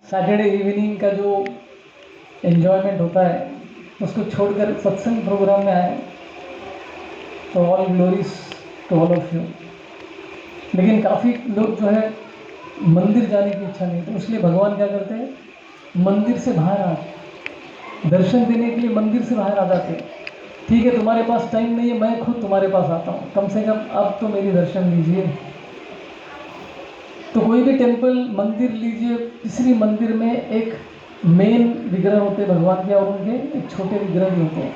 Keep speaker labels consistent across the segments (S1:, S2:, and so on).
S1: Saturday evening का जो enjoyment होता है उसको छोड़कर सत्संग प्रोग्राम में आए, तो all glories to all of you. लेकिन काफ़ी लोग जो है मंदिर जाने की इच्छा नहीं, तो इसलिए भगवान क्या करते हैं, मंदिर से बाहर आ दर्शन देने के लिए मंदिर से बाहर आ जाते हैं। ठीक है, तुम्हारे पास टाइम नहीं है, मैं खुद तुम्हारे पास आता हूँ, कम से कम अब तो मेरी दर्शन लीजिए। तो कोई भी टेम्पल मंदिर लीजिए, किसी भी मंदिर में एक मेन विग्रह होते हैं भगवान के, और उनके एक छोटे विग्रह भी होते हैं।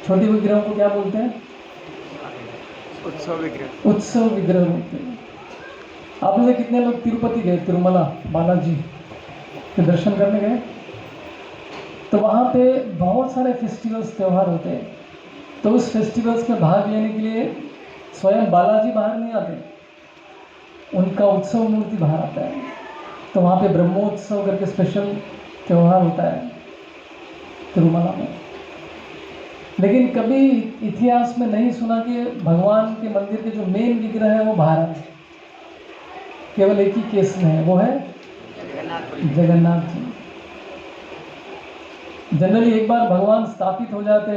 S1: छोटे विग्रहों को क्या बोलते हैं?
S2: उत्सव विग्रह।
S1: उत्सव विग्रह बोलते हैं। आप में से कितने लोग तिरुपति गए, तिरुमला बालाजी के दर्शन करने गए? तो वहाँ पे बहुत सारे फेस्टिवल्स, त्यौहार होते हैं। तो उस फेस्टिवल्स में भाग लेने के लिए स्वयं बालाजी बाहर नहीं आते, उनका उत्सव मूर्ति बाहर आता है। तो वहाँ पे ब्रह्मोत्सव करके स्पेशल त्यौहार होता है तिरुमला में। लेकिन कभी इतिहास में नहीं सुना कि भगवान के मंदिर के जो मेन विग्रह है वो बाहर आए। केवल एक ही केस में है, वो है जगन्नाथ जी। जनरली एक बार भगवान स्थापित हो जाते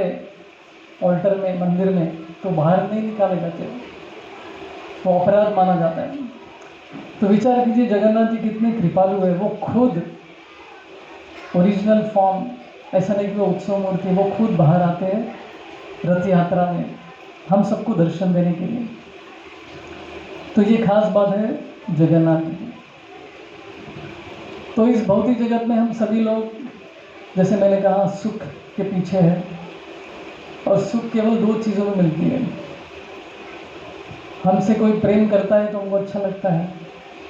S1: ऑल्टर में, मंदिर में, तो बाहर नहीं निकाले जाते, वो अपराध माना जाता है। तो विचार कीजिए जगन्नाथ जी कितने कृपालु है, वो खुद ओरिजिनल फॉर्म, ऐसा नहीं कि वो उत्सव मूर्ति, वो खुद बाहर आते हैं रथ यात्रा में हम सबको दर्शन देने के लिए। तो ये खास बात है जगन्नाथ जी की। तो इस भौतिक जगत में हम सभी लोग, जैसे मैंने कहा, सुख के पीछे है, और सुख केवल दो चीज़ों में मिलती है। हमसे कोई प्रेम करता है तो हमको अच्छा लगता है,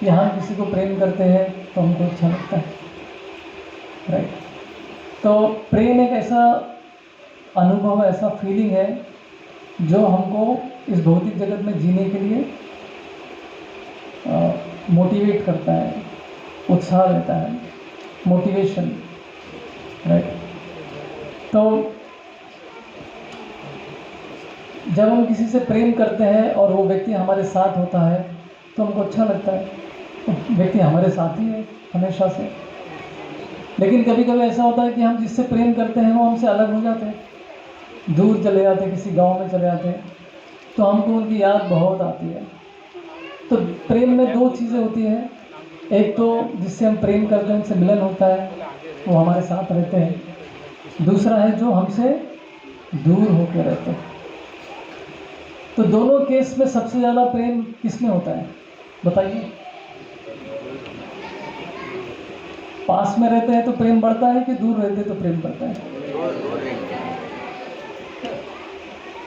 S1: या हम किसी को प्रेम करते हैं तो हमको अच्छा लगता है, राइट। तो प्रेम एक ऐसा अनुभव, ऐसा फीलिंग है जो हमको इस भौतिक जगत में जीने के लिए मोटिवेट करता है, उत्साह देता है, मोटिवेशन, राइट। तो जब हम किसी से प्रेम करते हैं और वो व्यक्ति हमारे साथ होता है तो हमको अच्छा लगता है, वो व्यक्ति हमारे साथ ही है हमेशा से। लेकिन कभी कभी ऐसा होता है कि हम जिससे प्रेम करते हैं वो हमसे अलग हो जाते हैं, दूर चले जाते हैं, किसी गांव में चले जाते हैं, तो हमको उनकी याद बहुत आती है। तो प्रेम में दो चीज़ें होती हैं, एक तो जिससे हम प्रेम करते हैं उनसे मिलन होता है, वो हमारे साथ रहते हैं। दूसरा है जो हमसे दूर होकर रहते हैं। तो दोनों केस में सबसे ज़्यादा प्रेम किसमें होता है बताइए? पास में रहते हैं तो प्रेम बढ़ता है कि दूर रहते हैं तो प्रेम बढ़ता है?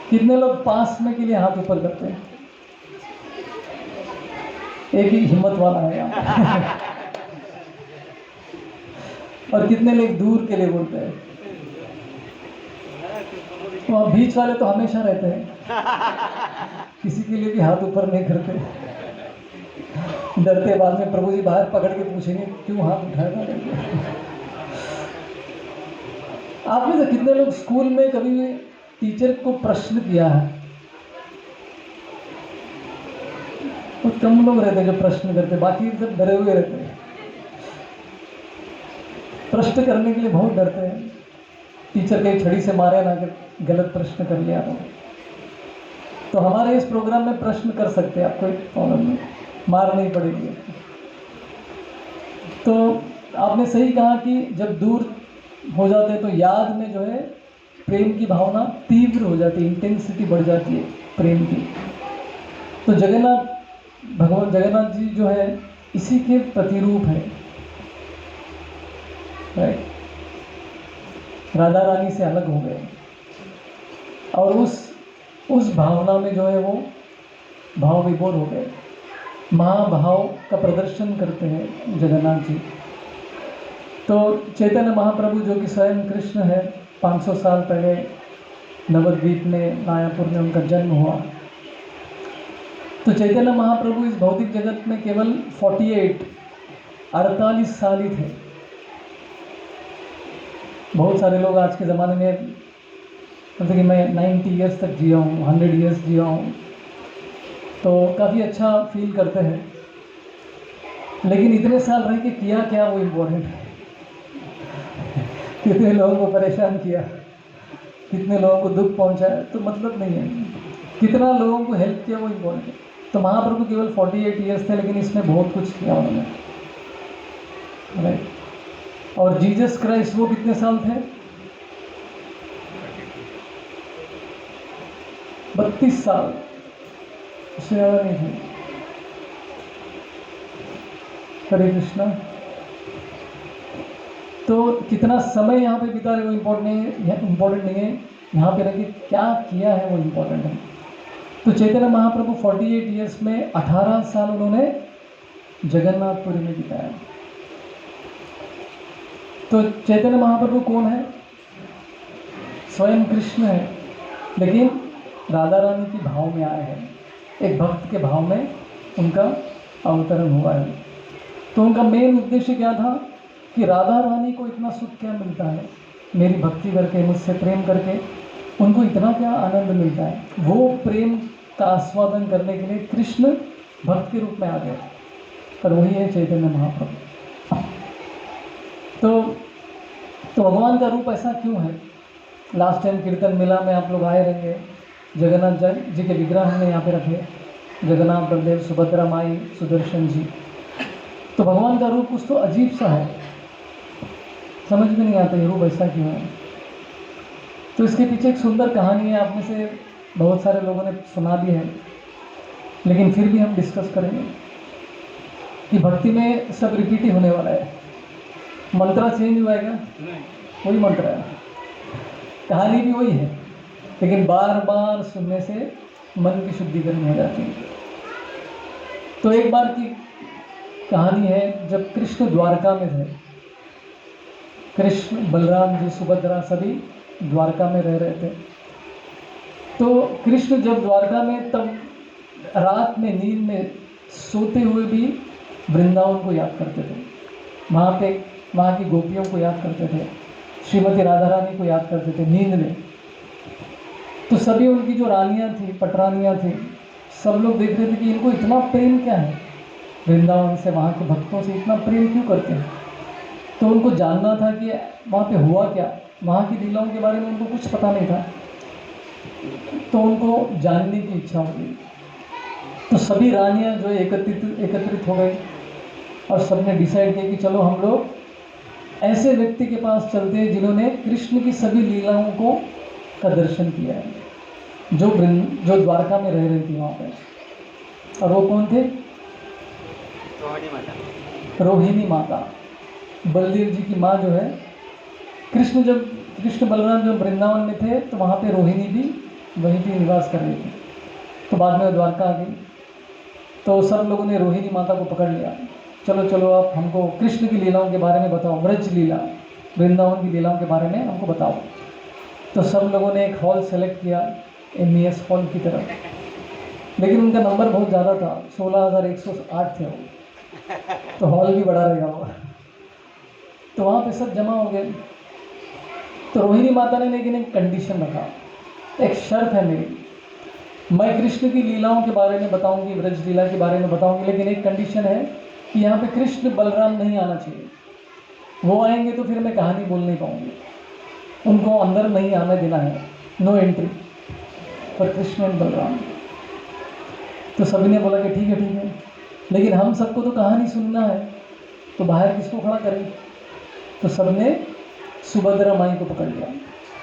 S1: कितने लोग पास में के लिए हाथ ऊपर करते हैं? एक ही हिम्मत वाला है यहाँ। और कितने लोग दूर के लिए बोलते हैं? तो बीच वाले तो हमेशा रहते हैं, किसी के लिए भी हाथ ऊपर नहीं करते, डरते बाद में प्रभु जी बाहर पकड़ के पूछेंगे क्यों हाथ उठाया था। आप में से कितने लोग स्कूल में कभी भी टीचर को प्रश्न किया है? तो कम लोग रहते हैं जो प्रश्न करते, बाकी सब डरे हुए रहते हैं, प्रश्न करने के लिए बहुत डरते हैं। टीचर कहीं छड़ी से मारे ना कि गलत प्रश्न कर लिया तो हमारे इस प्रोग्राम में प्रश्न कर सकते हैं, आप कोई प्रॉब्लम नहीं, मार नहीं पड़ेगी। तो आपने सही कहा कि जब दूर हो जाते हैं तो याद में जो है प्रेम की भावना तीव्र हो जाती है, इंटेंसिटी बढ़ जाती है प्रेम की। तो भगवान जगन्नाथ जी जो है इसी के प्रतिरूप है, राइट। राधा रानी से अलग हो गए और उस भावना में जो है वो भाव विभोर हो गए, महाभाव का प्रदर्शन करते हैं जगन्नाथ जी। तो चैतन्य महाप्रभु जो कि स्वयं कृष्ण है, 500 साल पहले नवद्वीप में मायापुर में उनका जन्म हुआ। तो चैतन्य महाप्रभु इस भौतिक जगत में केवल 48 साल ही थे। बहुत सारे लोग आज के ज़माने में जैसे कि मैं 90 ईयर्स तक जिया हूँ, 100 ईयर्स जिया हूँ, तो काफ़ी अच्छा फील करते हैं। लेकिन इतने साल रह के किया क्या वो इम्पोर्टेंट है। कितने लोगों को परेशान किया, कितने लोगों को दुख पहुंचाया, तो मतलब नहीं है। कितना लोगों को हेल्प किया वो इम्पोर्टेंट है। तो महाप्रभु केवल 48 ईयर्स थे, लेकिन इसमें बहुत कुछ किया उन्होंने, राइट। और जीसस क्राइस्ट वो कितने साल थे? 32 साल, उससे ज़्यादा नहीं थे। हरे कृष्णा। तो कितना समय यहाँ पे बिता रहे वो इम्पोर्टेंट नहीं है, यहाँ पे रह क्या किया है वो इम्पोर्टेंट है। तो चैतन्य महाप्रभु 48 ईयर्स में 18 साल उन्होंने जगन्नाथपुरी में बिताया। तो चैतन्य महाप्रभु कौन है? स्वयं कृष्ण है, लेकिन राधा रानी के भाव में आए हैं, एक भक्त के भाव में उनका अवतरण हुआ है। तो उनका मेन उद्देश्य क्या था कि राधा रानी को इतना सुख क्या मिलता है, मेरी भक्ति करके, मुझसे प्रेम करके उनको इतना क्या आनंद मिलता है। वो प्रेम का आस्वादन करने के लिए कृष्ण भक्त के रूप में आ गए, और वही है चैतन्य महाप्रभु। तो भगवान का रूप ऐसा क्यों है? लास्ट टाइम कीर्तन मेला में आप लोग आए रहेंगे, जगन्नाथ जी के विग्रह हमने यहाँ पे रखे, जगन्नाथ बलदेव, सुभद्रा माई, सुदर्शन जी। तो भगवान का रूप कुछ तो अजीब सा है, समझ में नहीं आता ये रूप ऐसा क्यों है। तो इसके पीछे एक सुंदर कहानी है, आप में से बहुत सारे लोगों ने सुना भी है, लेकिन फिर भी हम डिस्कस करेंगे कि भक्ति में सब रिपीट ही होने वाला है। मंत्र चेंज हुआ है क्या? वही मंत्र है, कहानी भी वही है, लेकिन बार बार सुनने से मन की शुद्धिकरण हो जाती है। तो एक बार की कहानी है, जब कृष्ण द्वारका में थे, कृष्ण, बलराम जी, सुभद्रा सभी द्वारका में रह रहे थे। तो कृष्ण जब द्वारका में, तब रात में नींद में सोते हुए भी वृंदावन को याद करते थे, वहाँ की गोपियों को याद करते थे, श्रीमती राधा रानी को याद करते थे नींद में। तो सभी उनकी जो रानियाँ थी, पटरानियाँ थी, सब लोग देख रहे थे कि इनको इतना प्रेम क्या है वृंदावन से, वहाँ के भक्तों से इतना प्रेम क्यों करते हैं। तो उनको जानना था कि वहाँ पे हुआ क्या, वहाँ की लीलाओं के बारे में उनको कुछ पता नहीं था, तो उनको जानने की इच्छा हो गई। तो सभी रानियाँ जो एकत्रित हो गई, और सबने डिसाइड किया कि चलो हम लोग ऐसे व्यक्ति के पास चलते हैं जिन्होंने कृष्ण की सभी लीलाओं का दर्शन किया है, जो द्वारका में रह रही थी वहाँ पे। और वो कौन थे? रोहिणी माता, बलदेव जी की माँ जो है। कृष्ण बलराम जब वृंदावन में थे, तो वहाँ पे रोहिणी भी वहीं पे निवास कर रही थी। तो बाद में द्वारका आ गई, तो सब लोगों ने रोहिणी माता को पकड़ लिया, चलो आप हमको कृष्ण की लीलाओं के बारे में बताओ, व्रज लीला, वृंदावन की लीलाओं के बारे में हमको बताओ। तो सब लोगों ने एक हॉल सेलेक्ट किया, MES हॉल की तरफ, लेकिन उनका नंबर बहुत ज़्यादा था, 16,108 थे वो, तो हॉल भी बड़ा रहेगा वो। तो वहाँ पे सब जमा हो गए। तो रोहिणी माता ने लेकिन एक कंडीशन रखा, एक शर्त है मेरी, मैं कृष्ण की लीलाओं के बारे में बताऊंगी, व्रज लीला के बारे में बताऊंगी, लेकिन एक कंडीशन है कि यहाँ पे कृष्ण बलराम नहीं आना चाहिए। वो आएंगे तो फिर मैं कहानी बोल नहीं पाऊंगी, उनको अंदर नहीं आने देना है, no entry for Krishna and Balram. तो सभी ने बोला कि ठीक है, लेकिन हम सबको तो कहानी सुनना है, तो बाहर किसको खड़ा करें। तो सबने सुभद्रा माई को पकड़ लिया,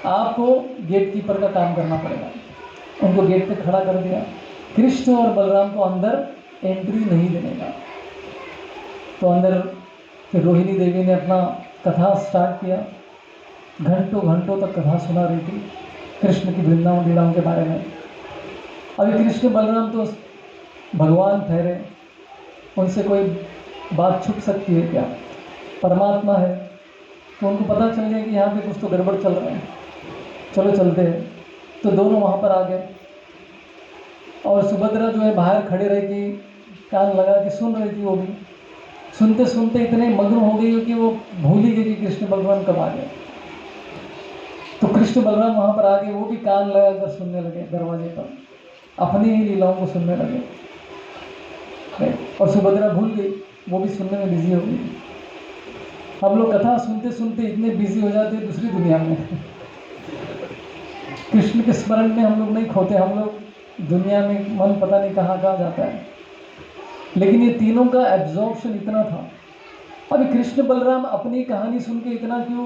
S1: आपको गेट कीपर का काम करना पड़ेगा। उनको गेट पे खड़ा कर दिया, कृष्ण और बलराम को अंदर एंट्री नहीं देने का। तो अंदर फिर रोहिणी देवी ने अपना कथा स्टार्ट किया, घंटों तक कथा सुना रही थी कृष्ण की वृंदावन लीलाओं के बारे में। अभी कृष्ण बलराम तो भगवान ठहरे, उनसे कोई बात छुप सकती है क्या? परमात्मा है। तो उनको पता चल गया कि यहाँ पे कुछ तो गड़बड़ चल रहा है, चलो चलते हैं। तो दोनों वहाँ पर आ गए, और सुभद्रा जो है बाहर खड़े रह के कान लगा के सुन रही थी। वो भी सुनते सुनते इतने मग्न हो गई कि वो भूल ही गई कि कृष्ण भगवान कब आ गए। तो कृष्ण बलराम वहाँ पर आके वो भी कान लगा कर सुनने लगे, दरवाजे पर अपनी ही लीलाओं को सुनने लगे। और सुभद्रा भूल गई वो भी सुनने में बिजी हो गई। हम लोग कथा सुनते सुनते इतने बिजी हो जाते हैं दूसरी दुनिया में, कृष्ण के स्मरण में हम लोग नहीं खोते, हम लोग दुनिया में मन पता नहीं कहाँ कहाँ जाता है। लेकिन ये तीनों का एब्जॉर्प्शन इतना था। अभी कृष्ण बलराम अपनी कहानी सुन के इतना क्यों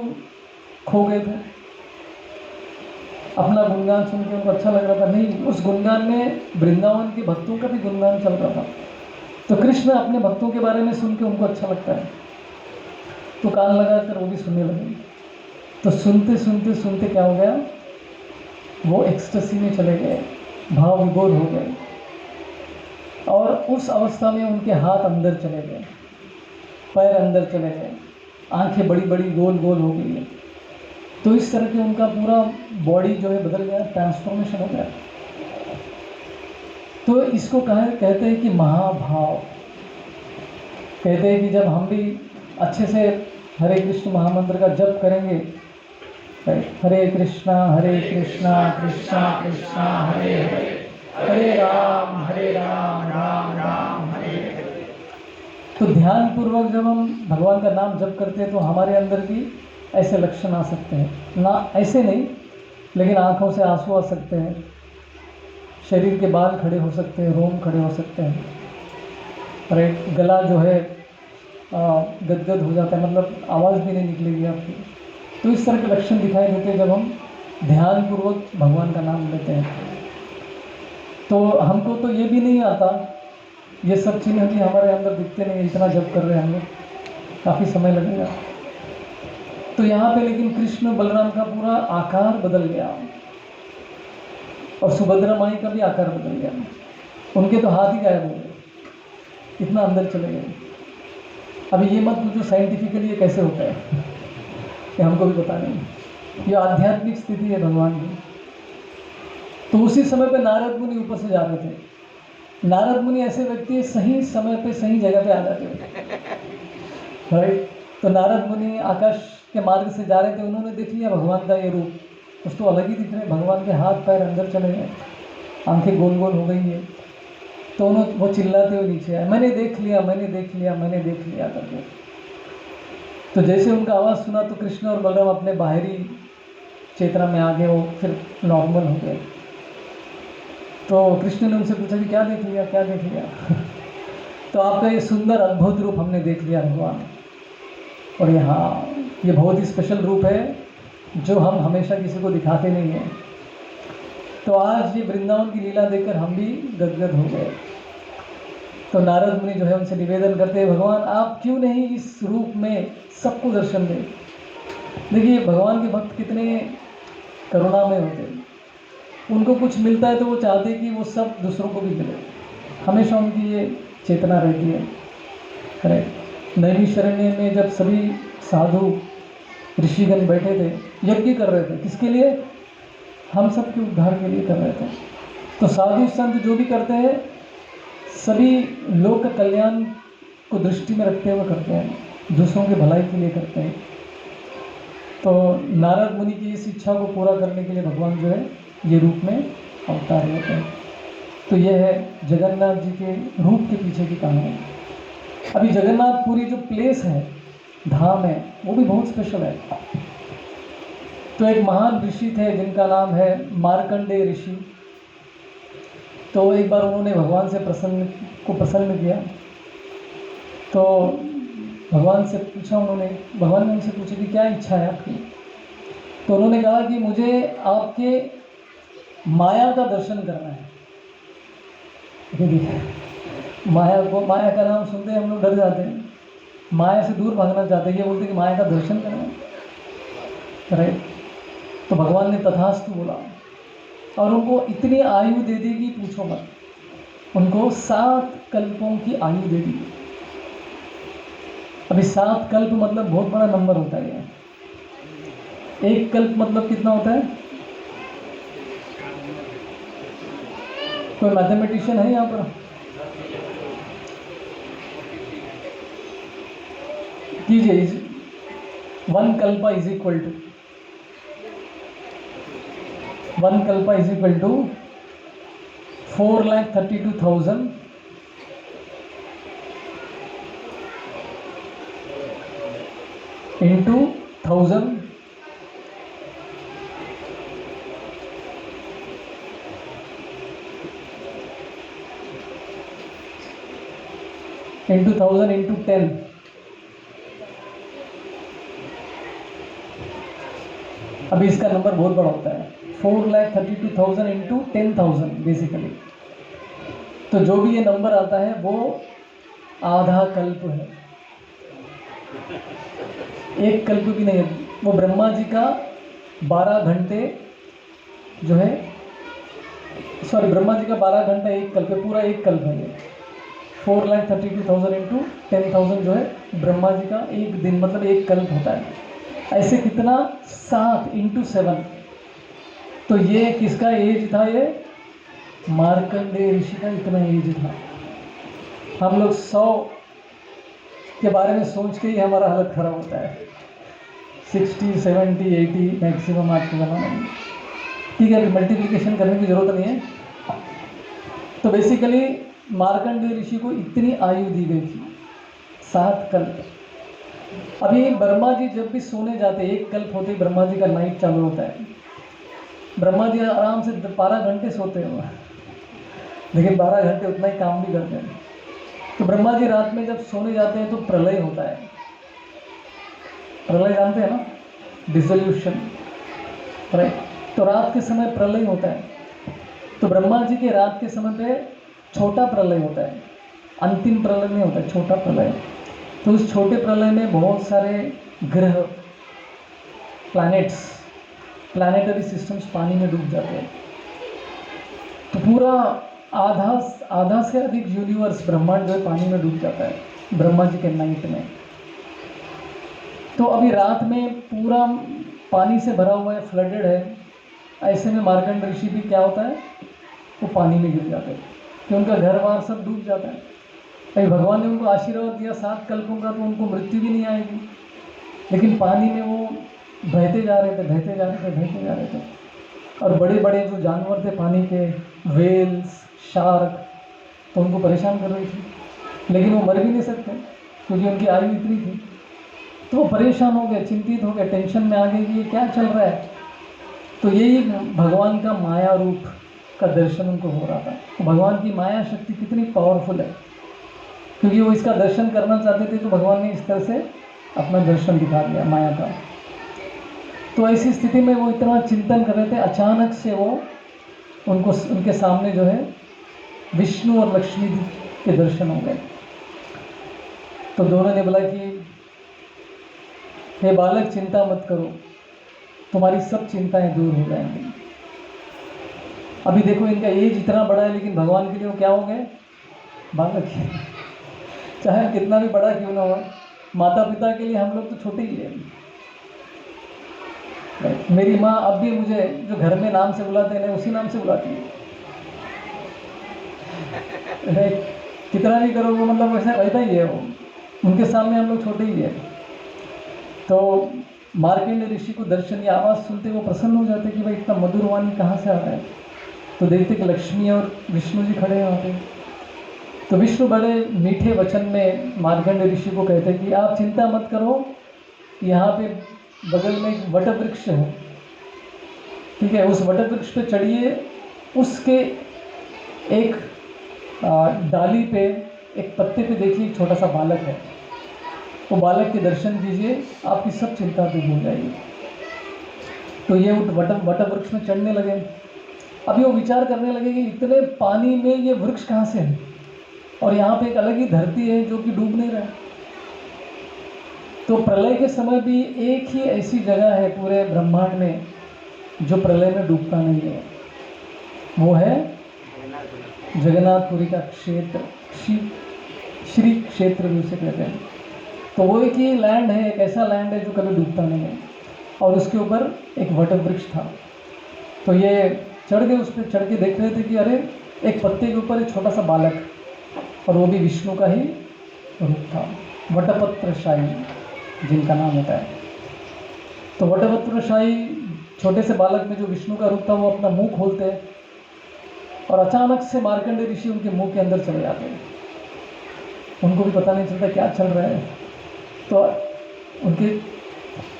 S1: खो गए थे? अपना गुणगान सुन के उनको अच्छा लग रहा था? नहीं, उस गुणगान में वृंदावन के भक्तों का भी गुणगान चल रहा था। तो कृष्ण अपने भक्तों के बारे में सुन के उनको अच्छा लगता है, तो कान लगाकर वो भी सुनने लगे। तो सुनते सुनते सुनते क्या हो गया, वो एक्सटेसी में चले गए, भाव विभोर हो गए। और उस अवस्था में उनके हाथ अंदर चले गए, पैर अंदर चले गए, आंखें बड़ी बड़ी गोल गोल हो गई है। तो इस तरह के उनका पूरा बॉडी जो है बदल गया, ट्रांसफॉर्मेशन हो गया। तो इसको कहते हैं कि महाभाव। कहते हैं कि जब हम भी अच्छे से हरे कृष्ण महामंत्र का जप करेंगे, हरे कृष्णा कृष्णा कृष्णा हरे हरे, हरे राम राम राम हरे हरे। तो ध्यान पूर्वक जब हम भगवान का नाम जप करते हैं तो हमारे अंदर भी ऐसे लक्षण आ सकते हैं। ना ऐसे नहीं, लेकिन आंखों से आंसू आ सकते हैं, शरीर के बाल खड़े हो सकते हैं, रोम खड़े हो सकते हैं, राइट, गला जो है गदगद हो जाता है, मतलब आवाज़ भी नहीं निकलेगी आपकी। तो इस तरह के लक्षण दिखाई देते हैं जब हम ध्यान पूर्वक भगवान का नाम लेते हैं। तो हमको तो ये भी नहीं आता, ये सब चिन्ह भी हमारे अंदर दिखते नहीं, इतना जप कर रहे हैं हम लोग, काफ़ी समय लगेगा। तो यहाँ पे लेकिन कृष्ण बलराम का पूरा आकार बदल गया, और सुभद्रा माई का भी आकार बदल गया। उनके तो हाथ ही गायब हो गए, इतना अंदर चले गए। अभी ये मत पूछो साइंटिफिकली ये कैसे होता है, ये हमको भी पता नहीं, ये आध्यात्मिक स्थिति है भगवान की। तो उसी समय पे नारद मुनि ऊपर से जा रहे थे। नारद मुनि ऐसे व्यक्ति सही समय पे सही जगह पे आ जाते हैं, राइट। तो नारद मुनि आकाश के मार्ग से जा रहे थे, उन्होंने देख लिया भगवान का ये रूप, कुछ तो अलग ही दिख रहे, भगवान के हाथ पैर अंदर चले गए, आंखें गोल गोल हो गई है। तो वो चिल्लाते हुए नीचे आए, मैंने देख लिया मैंने देख लिया मैंने देख लिया करके। तो जैसे उनका आवाज़ सुना तो कृष्ण और बलराम अपने बाहरी चेतना में आ गए, वो फिर नॉर्मल हो गए। तो कृष्ण ने उनसे पूछा कि क्या देख लिया क्या देख लिया तो आपका ये सुंदर अद्भुत रूप हमने देख लिया भगवान, और ये बहुत ही स्पेशल रूप है जो हम हमेशा किसी को दिखाते नहीं हैं। तो आज ये वृंदावन की लीला देखकर हम भी गदगद हो गए। तो नारद मुनि जो है उनसे निवेदन करते हैं, भगवान आप क्यों नहीं इस रूप में सबको दर्शन दें। देखिए भगवान के भक्त कितने करुणामय होते हैं, उनको कुछ मिलता है तो वो चाहते कि वो सब दूसरों को भी मिले, हमेशा उनकी ये चेतना रहती है। करेक्ट। नैमिषारण्य में जब सभी साधु ऋषिगण बैठे थे, यज्ञ कर रहे थे, किसके लिए? हम सब के उद्धार के लिए कर रहे थे। तो साधु संत जो भी करते हैं सभी लोक कल्याण को दृष्टि में रखते हुए करते हैं, दूसरों के भलाई के लिए करते हैं। तो नारद मुनि की इस इच्छा को पूरा करने के लिए भगवान जो है ये रूप में अवतार लेते हैं। तो यह है जगन्नाथ जी के रूप के पीछे की कहानी। अभी जगन्नाथपुरी जो प्लेस है, धाम है, वो भी बहुत स्पेशल है। तो एक महान ऋषि थे जिनका नाम है मार्कंडेय ऋषि। तो एक बार उन्होंने भगवान से प्रसन्न किया। तो भगवान से पूछा उन्होंने, भगवान ने उनसे पूछा कि क्या इच्छा है आपकी। तो उन्होंने कहा कि मुझे आपके माया का दर्शन करना है। माया का नाम सुनते हम लोग डर जाते हैं, माया से दूर भागना चाहते हैं, ये बोलते कि माया का दर्शन करना है, राइट। तो भगवान ने तथास्तु बोला और उनको इतनी आयु दे दी कि पूछो मत। उनको 7 कल्पों की आयु दे दी। अभी 7 कल्प मतलब बहुत बड़ा नंबर होता है। एक कल्प मतलब कितना होता है? कोई मैथमेटिशियन है यहाँ पर? कीजिए, 1 कल्पा is equal to 4,32,000 into 1000 into 1000 into 10, अभी इसका नंबर बहुत बड़ा होता है, 4,32,000 इंटू 10,000 बेसिकली। तो जो भी ये नंबर आता है वो आधा कल्प है, एक कल्प भी नहीं है। वो ब्रह्मा जी का 12 घंटे जो है, सॉरी, ब्रह्मा जी का 12 घंटा एक कल्प है, पूरा एक कल्प है ये। 4,32,000 इंटू 10,000 जो है ब्रह्मा जी का एक दिन, मतलब एक कल्प होता है। ऐसे कितना, 7 इंटू 7। तो ये किसका एज था, ये मार्कंडेय ऋषि का इतना एज था। हम लोग 100 के बारे में सोच के ही हमारा हालत खराब होता है, 60, 70, 80 मैक्सिमम आज के ज़माने में। ठीक है, अभी मल्टीप्लिकेशन करने की ज़रूरत नहीं है। तो बेसिकली मार्कंडेय ऋषि को इतनी आयु दी गई थी, 7 कल्प। अभी ब्रह्मा जी जब भी सोने जाते, एक कल्प होते ही ब्रह्मा जी का नाइट चालू होता है। ब्रह्मा जी आराम से 12 घंटे सोते हैं, लेकिन 12 घंटे उतना ही काम भी करते हैं। तो ब्रह्मा जी रात में जब सोने जाते हैं तो प्रलय होता है। प्रलय जानते हैं ना, डिसोल्यूशन, राइट। तो रात के समय प्रलय होता है। तो ब्रह्मा जी के रात के समय पे छोटा प्रलय होता है, अंतिम प्रलय नहीं होता है, छोटा प्रलय। तो उस छोटे प्रलय में बहुत सारे ग्रह, प्लैनेट्स, प्लैनेटरी सिस्टम्स पानी में डूब जाते हैं। तो पूरा आधा से अधिक यूनिवर्स, ब्रह्मांड जो है पानी में डूब जाता है ब्रह्मा जी के नाइट में। तो अभी रात में पूरा पानी से भरा हुआ है, फ्लडेड है। ऐसे में मार्कंड ऋषि भी क्या होता है, वो पानी में गिर जाते हैं, कि उनका घर बार सब डूब जाता है। अभी भगवान ने उनको आशीर्वाद दिया 7 कल्पों का, तो उनको मृत्यु भी नहीं आएगी, लेकिन पानी में वो बहते जा रहे थे, बहते जा रहे थे, बहते जा रहे थे। और बड़े बड़े जो जानवर थे पानी के, वेल्स, शार्क, तो उनको परेशान कर रही थी, लेकिन वो मर भी नहीं सकते क्योंकि उनकी आयु इतनी थी। तो वो परेशान हो गए, चिंतित हो गए, टेंशन में आ गए कि ये क्या चल रहा है। तो यही भगवान का माया रूप का दर्शन उनको हो रहा था। तो भगवान की माया शक्ति कितनी पावरफुल है, क्योंकि वो इसका दर्शन करना चाहते थे, तो भगवान ने इस तरह से अपना दर्शन दिखा दिया माया का। तो ऐसी स्थिति में वो इतना चिंतन कर रहे थे, अचानक से वो उनके सामने जो है विष्णु और लक्ष्मी जी के दर्शन हो गए। तो दोनों ने बोला कि हे बालक, चिंता मत करो, तुम्हारी सब चिंताएं दूर हो जाएंगी। अभी देखो इनका एज इतना बड़ा है, लेकिन भगवान के लिए वो क्या हो गए, बालक है। चाहे कितना भी बड़ा क्यों ना हो, माता पिता के लिए हम लोग तो छोटे ही हैं। मेरी माँ अब भी मुझे जो घर में नाम से बुलाते हैं, उसी नाम से बुलाती है। कितना भी करो वो मतलब वैसा रहता ही है, वो उनके सामने हम लोग छोटे ही है। तो मार्कंडेय ऋषि को दर्शन या आवाज़ सुनते वो प्रसन्न हो जाते कि भाई इतना मधुर वाणी कहाँ से आ रहा है। तो देखते कि लक्ष्मी और विष्णु जी खड़े हैं वहाँ पे। तो विष्णु बड़े मीठे वचन में मार्कंडेय ऋषि को कहते कि आप चिंता मत करो, यहाँ पे बगल में एक वट वृक्ष है, ठीक है, उस वट वृक्ष पे चढ़िए, उसके एक डाली पे, एक पत्ते पे देखिए एक छोटा सा बालक है, वो बालक के दर्शन कीजिए, आपकी सब चिंता दूर हो जाएगी। तो ये वट वृक्ष में चढ़ने लगे। अभी वो विचार करने लगे कि इतने पानी में ये वृक्ष कहाँ से है, और यहाँ पे एक अलग ही धरती है जो कि डूब नहीं रहा है। तो प्रलय के समय भी एक ही ऐसी जगह है पूरे ब्रह्मांड में जो प्रलय में डूबता नहीं है, वो है जगन्नाथपुरी का क्षेत्र, श्री क्षेत्र भी उसे कहते हैं। तो वो एक ही लैंड है, एक ऐसा लैंड है जो कभी डूबता नहीं है, और उसके ऊपर एक वट वृक्ष था। तो ये चढ़ गए, उस पर चढ़ के देख रहे थे कि अरे एक पत्ते के ऊपर एक छोटा सा बालक, और वो भी विष्णु का ही रूप था, वटपत्रशाही जिनका नाम होता है। तो वटपत्रशाही छोटे से बालक में जो विष्णु का रूप था, वो अपना मुंह खोलते हैं और अचानक से मार्कंडेय ऋषि उनके मुंह के अंदर चले जाते हैं। उनको भी पता नहीं चलता क्या चल रहा है। तो उनके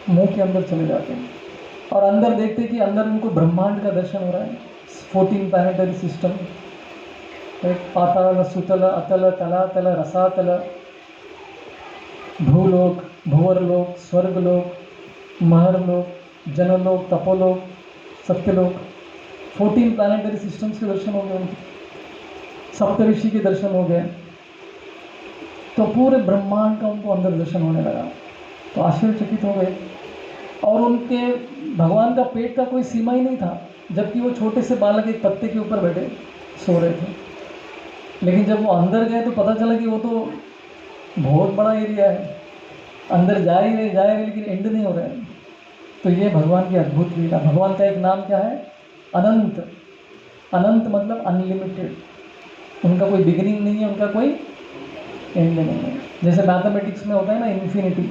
S1: मुंह के अंदर चले जाते हैं और अंदर देखते कि अंदर उनको ब्रह्मांड का दर्शन हो रहा है। 14 प्लैनेटरी सिस्टम, पाताल सुतल अतल तलातल रसातल, भूलोक, भुवरलोक, स्वर्गलोक, महरलोक, जनलोक, तपोलोक, सत्यलोक, 14 प्लैनेटरी सिस्टम्स के दर्शन हो गए उनके, सप्तऋषि के दर्शन हो गए। तो पूरे ब्रह्मांड का उनको अंदर दर्शन होने लगा, तो आश्चर्यचकित हो गए। और उनके भगवान का पेट का कोई सीमा ही नहीं था, जबकि वो छोटे से बालक एक पत्ते के ऊपर बैठे सो रहे थे। लेकिन जब वो अंदर गए तो पता चला कि वो तो बहुत बड़ा एरिया है, अंदर जा ही रहे लेकिन एंड नहीं हो रहा है। तो ये भगवान की अद्भुत लीला। भगवान का एक नाम क्या है? अनंत। अनंत मतलब अनलिमिटेड, उनका कोई बिगिनिंग नहीं है, उनका कोई एंड नहीं है। जैसे मैथमेटिक्स में होता है ना इन्फिनिटी,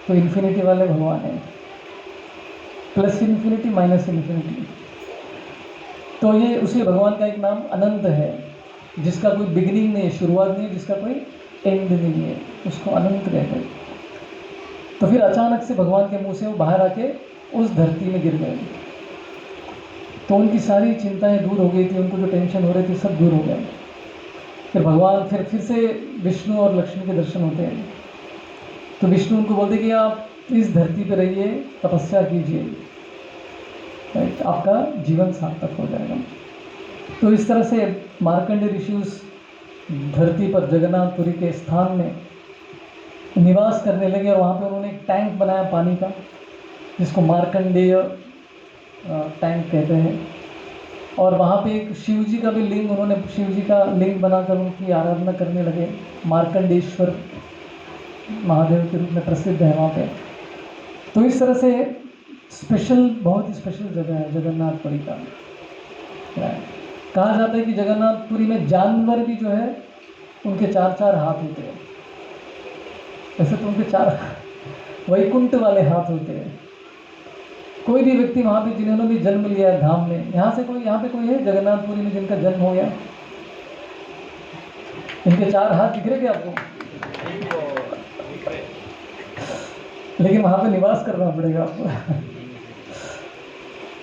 S1: तो इन्फिनिटी वाले भगवान हैं, प्लस इन्फिनिटी माइनस इन्फिनिटी। तो ये उसी भगवान का एक नाम अनंत है, जिसका कोई बिगिनिंग नहीं है, शुरुआत नहीं है, जिसका कोई एंड नहीं है, उसको अनंत कहते हैं। तो फिर अचानक से भगवान के मुंह से वो बाहर आके उस धरती में गिर गए। तो उनकी सारी चिंताएं दूर हो गई थी, उनको जो टेंशन हो रही थी सब दूर हो गए। फिर भगवान फिर से विष्णु और लक्ष्मी के दर्शन होते हैं। तो विष्णु उनको बोलते कि आप इस धरती पर रहिए, तपस्या कीजिए, राइट, आपका जीवन सार्थक हो जाएगा। तो इस तरह से मार्कंडेय ऋषि उस धरती पर जगन्नाथपुरी के स्थान में निवास करने लगे और वहाँ पे उन्होंने एक टैंक बनाया पानी का, जिसको मार्कंडेय टैंक कहते हैं। और वहाँ पे एक शिव जी का भी लिंग, उन्होंने शिव जी का लिंग बनाकर उनकी आराधना करने लगे। मार्कंडेश्वर महादेव के रूप में प्रसिद्ध है वहाँ पे। तो इस तरह से स्पेशल, बहुत ही स्पेशल जगह है जगन्नाथपुरी का। कहा जाता है कि जगन्नाथपुरी में जानवर भी जो है उनके 4-4 हाथ होते हैं। ऐसे तो उनके 4 वैकुंठ वाले हाथ होते हैं। कोई भी व्यक्ति वहाँ पे जिन्होंने भी जन्म लिया है धाम में, यहाँ पे कोई है जगन्नाथपुरी में जिनका जन्म हो गया? इनके 4 हाथ दिख रहे क्या आपको? लेकिन वहाँ पे निवास करना पड़ेगा आपको।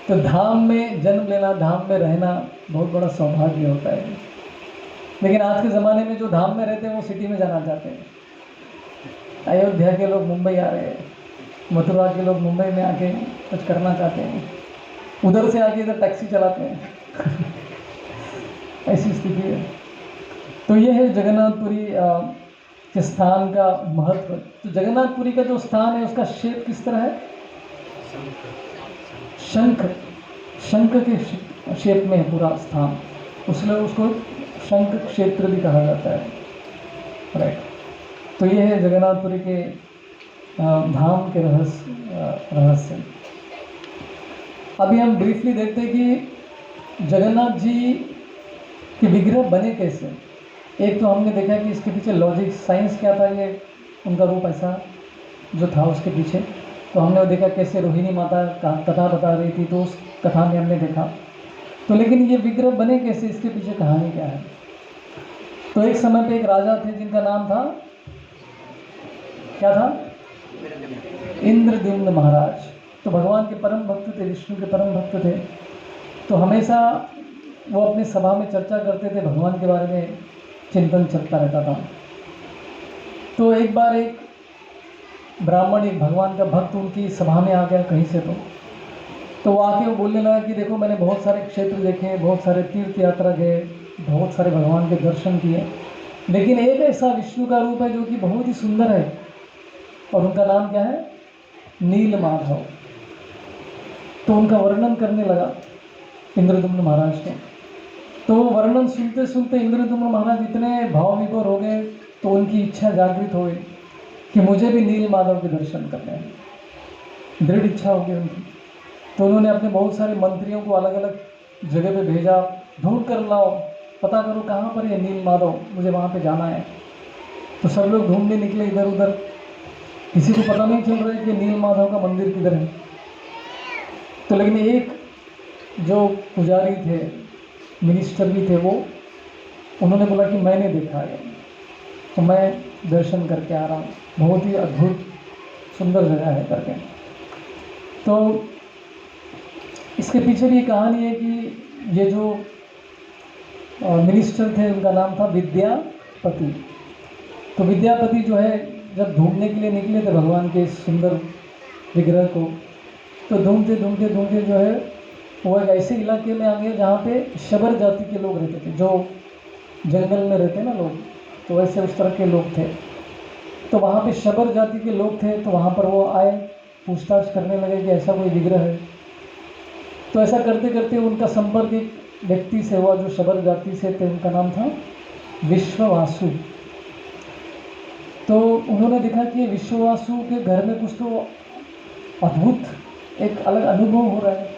S1: तो धाम में जन्म लेना, धाम में रहना बहुत बड़ा सौभाग्य होता है। लेकिन आज के ज़माने में जो धाम में रहते हैं वो सिटी में जाना चाहते हैं। अयोध्या के लोग मुंबई आ रहे हैं, मथुरा के लोग मुंबई में आके कुछ करना चाहते हैं, उधर से आके इधर टैक्सी चलाते हैं। ऐसी स्थिति है। तो ये है जगन्नाथपुरी के स्थान का महत्व। तो जगन्नाथपुरी का जो स्थान है उसका शेप किस तरह है? शंख के शेप में है पूरा स्थान, उसलिए उसको शंख क्षेत्र भी कहा जाता है, राइट। तो ये है जगन्नाथपुरी के धाम के रहस्य। अभी हम ब्रीफली देखते हैं कि जगन्नाथ जी के विग्रह बने कैसे। एक तो हमने देखा कि इसके पीछे लॉजिक, साइंस क्या था, ये उनका रूप ऐसा जो था उसके पीछे। तो हमने वो देखा कैसे रोहिणी माता का कथा बता रही थी, तो उस कथा में हमने देखा। तो लेकिन ये विग्रह बने कैसे, इसके पीछे कहानी क्या है। तो एक समय पे एक राजा थे जिनका नाम था, क्या था? इंद्रद्युम्न महाराज। तो भगवान के परम भक्त थे, विष्णु के परम भक्त थे। तो हमेशा वो अपनी सभा में चर्चा करते थे, भगवान के बारे में चिंतन चलता रहता था। तो एक बार एक ब्राह्मण, एक भगवान का भक्त उनकी सभा में आ गया कहीं से। तो वो आके वो बोलने लगा कि देखो मैंने बहुत सारे क्षेत्र देखे, बहुत सारे तीर्थ यात्रा गए, बहुत सारे भगवान के दर्शन किए, लेकिन एक ऐसा विष्णु का रूप है जो कि बहुत ही सुंदर है, और उनका नाम क्या है? नीलमाधव। तो उनका वर्णन करने लगा इंद्रद्युम्न महाराज के। तो वो वर्णन सुनते सुनते इंद्रद्युम्न महाराज इतने भाव विभोर हो गए, तो उनकी इच्छा जागृत हो गई कि मुझे भी नीलमाधव के दर्शन करने हैं। दृढ़ इच्छा हो गई उनकी। तो उन्होंने अपने बहुत सारे मंत्रियों को अलग अलग जगह पे भेजा, ढूंढ कर लाओ, पता करो कहाँ पर है नीलमाधव, मुझे वहाँ पे जाना है। तो सब लोग ढूंढने निकले इधर उधर, किसी को पता नहीं चल रहा है कि नीलमाधव का मंदिर किधर है। तो लेकिन एक जो पुजारी थे, मिनिस्टर भी थे, वो उन्होंने बोला कि मैंने देखा है, तो मैं दर्शन करके आ रहा हूँ। बहुत ही अद्भुत सुंदर जगह है करके। तो इसके पीछे भी कहानी है कि ये जो मिनिस्टर थे उनका नाम था विद्यापति। तो विद्यापति जो है जब ढूंढने के लिए निकले थे भगवान के इस सुंदर विग्रह को, तो ढूंढते ढूंढते ढूंढते जो है वो एक ऐसे इलाके में आ गए जहाँ पे शबर जाति के लोग रहते थे, जो जंगल में रहते ना लोग, तो वैसे उस तरह के लोग थे। तो वहाँ पे शबर जाति के लोग थे, तो वहाँ पर वो आए, पूछताछ करने लगे कि ऐसा कोई विग्रह है। तो ऐसा करते करते उनका संपर्क एक व्यक्ति से हुआ जो शबर जाति से थे, उनका नाम था विश्ववासु। तो उन्होंने देखा कि विश्ववासु के घर में कुछ तो अद्भुत एक अलग अनुभव हो रहा है।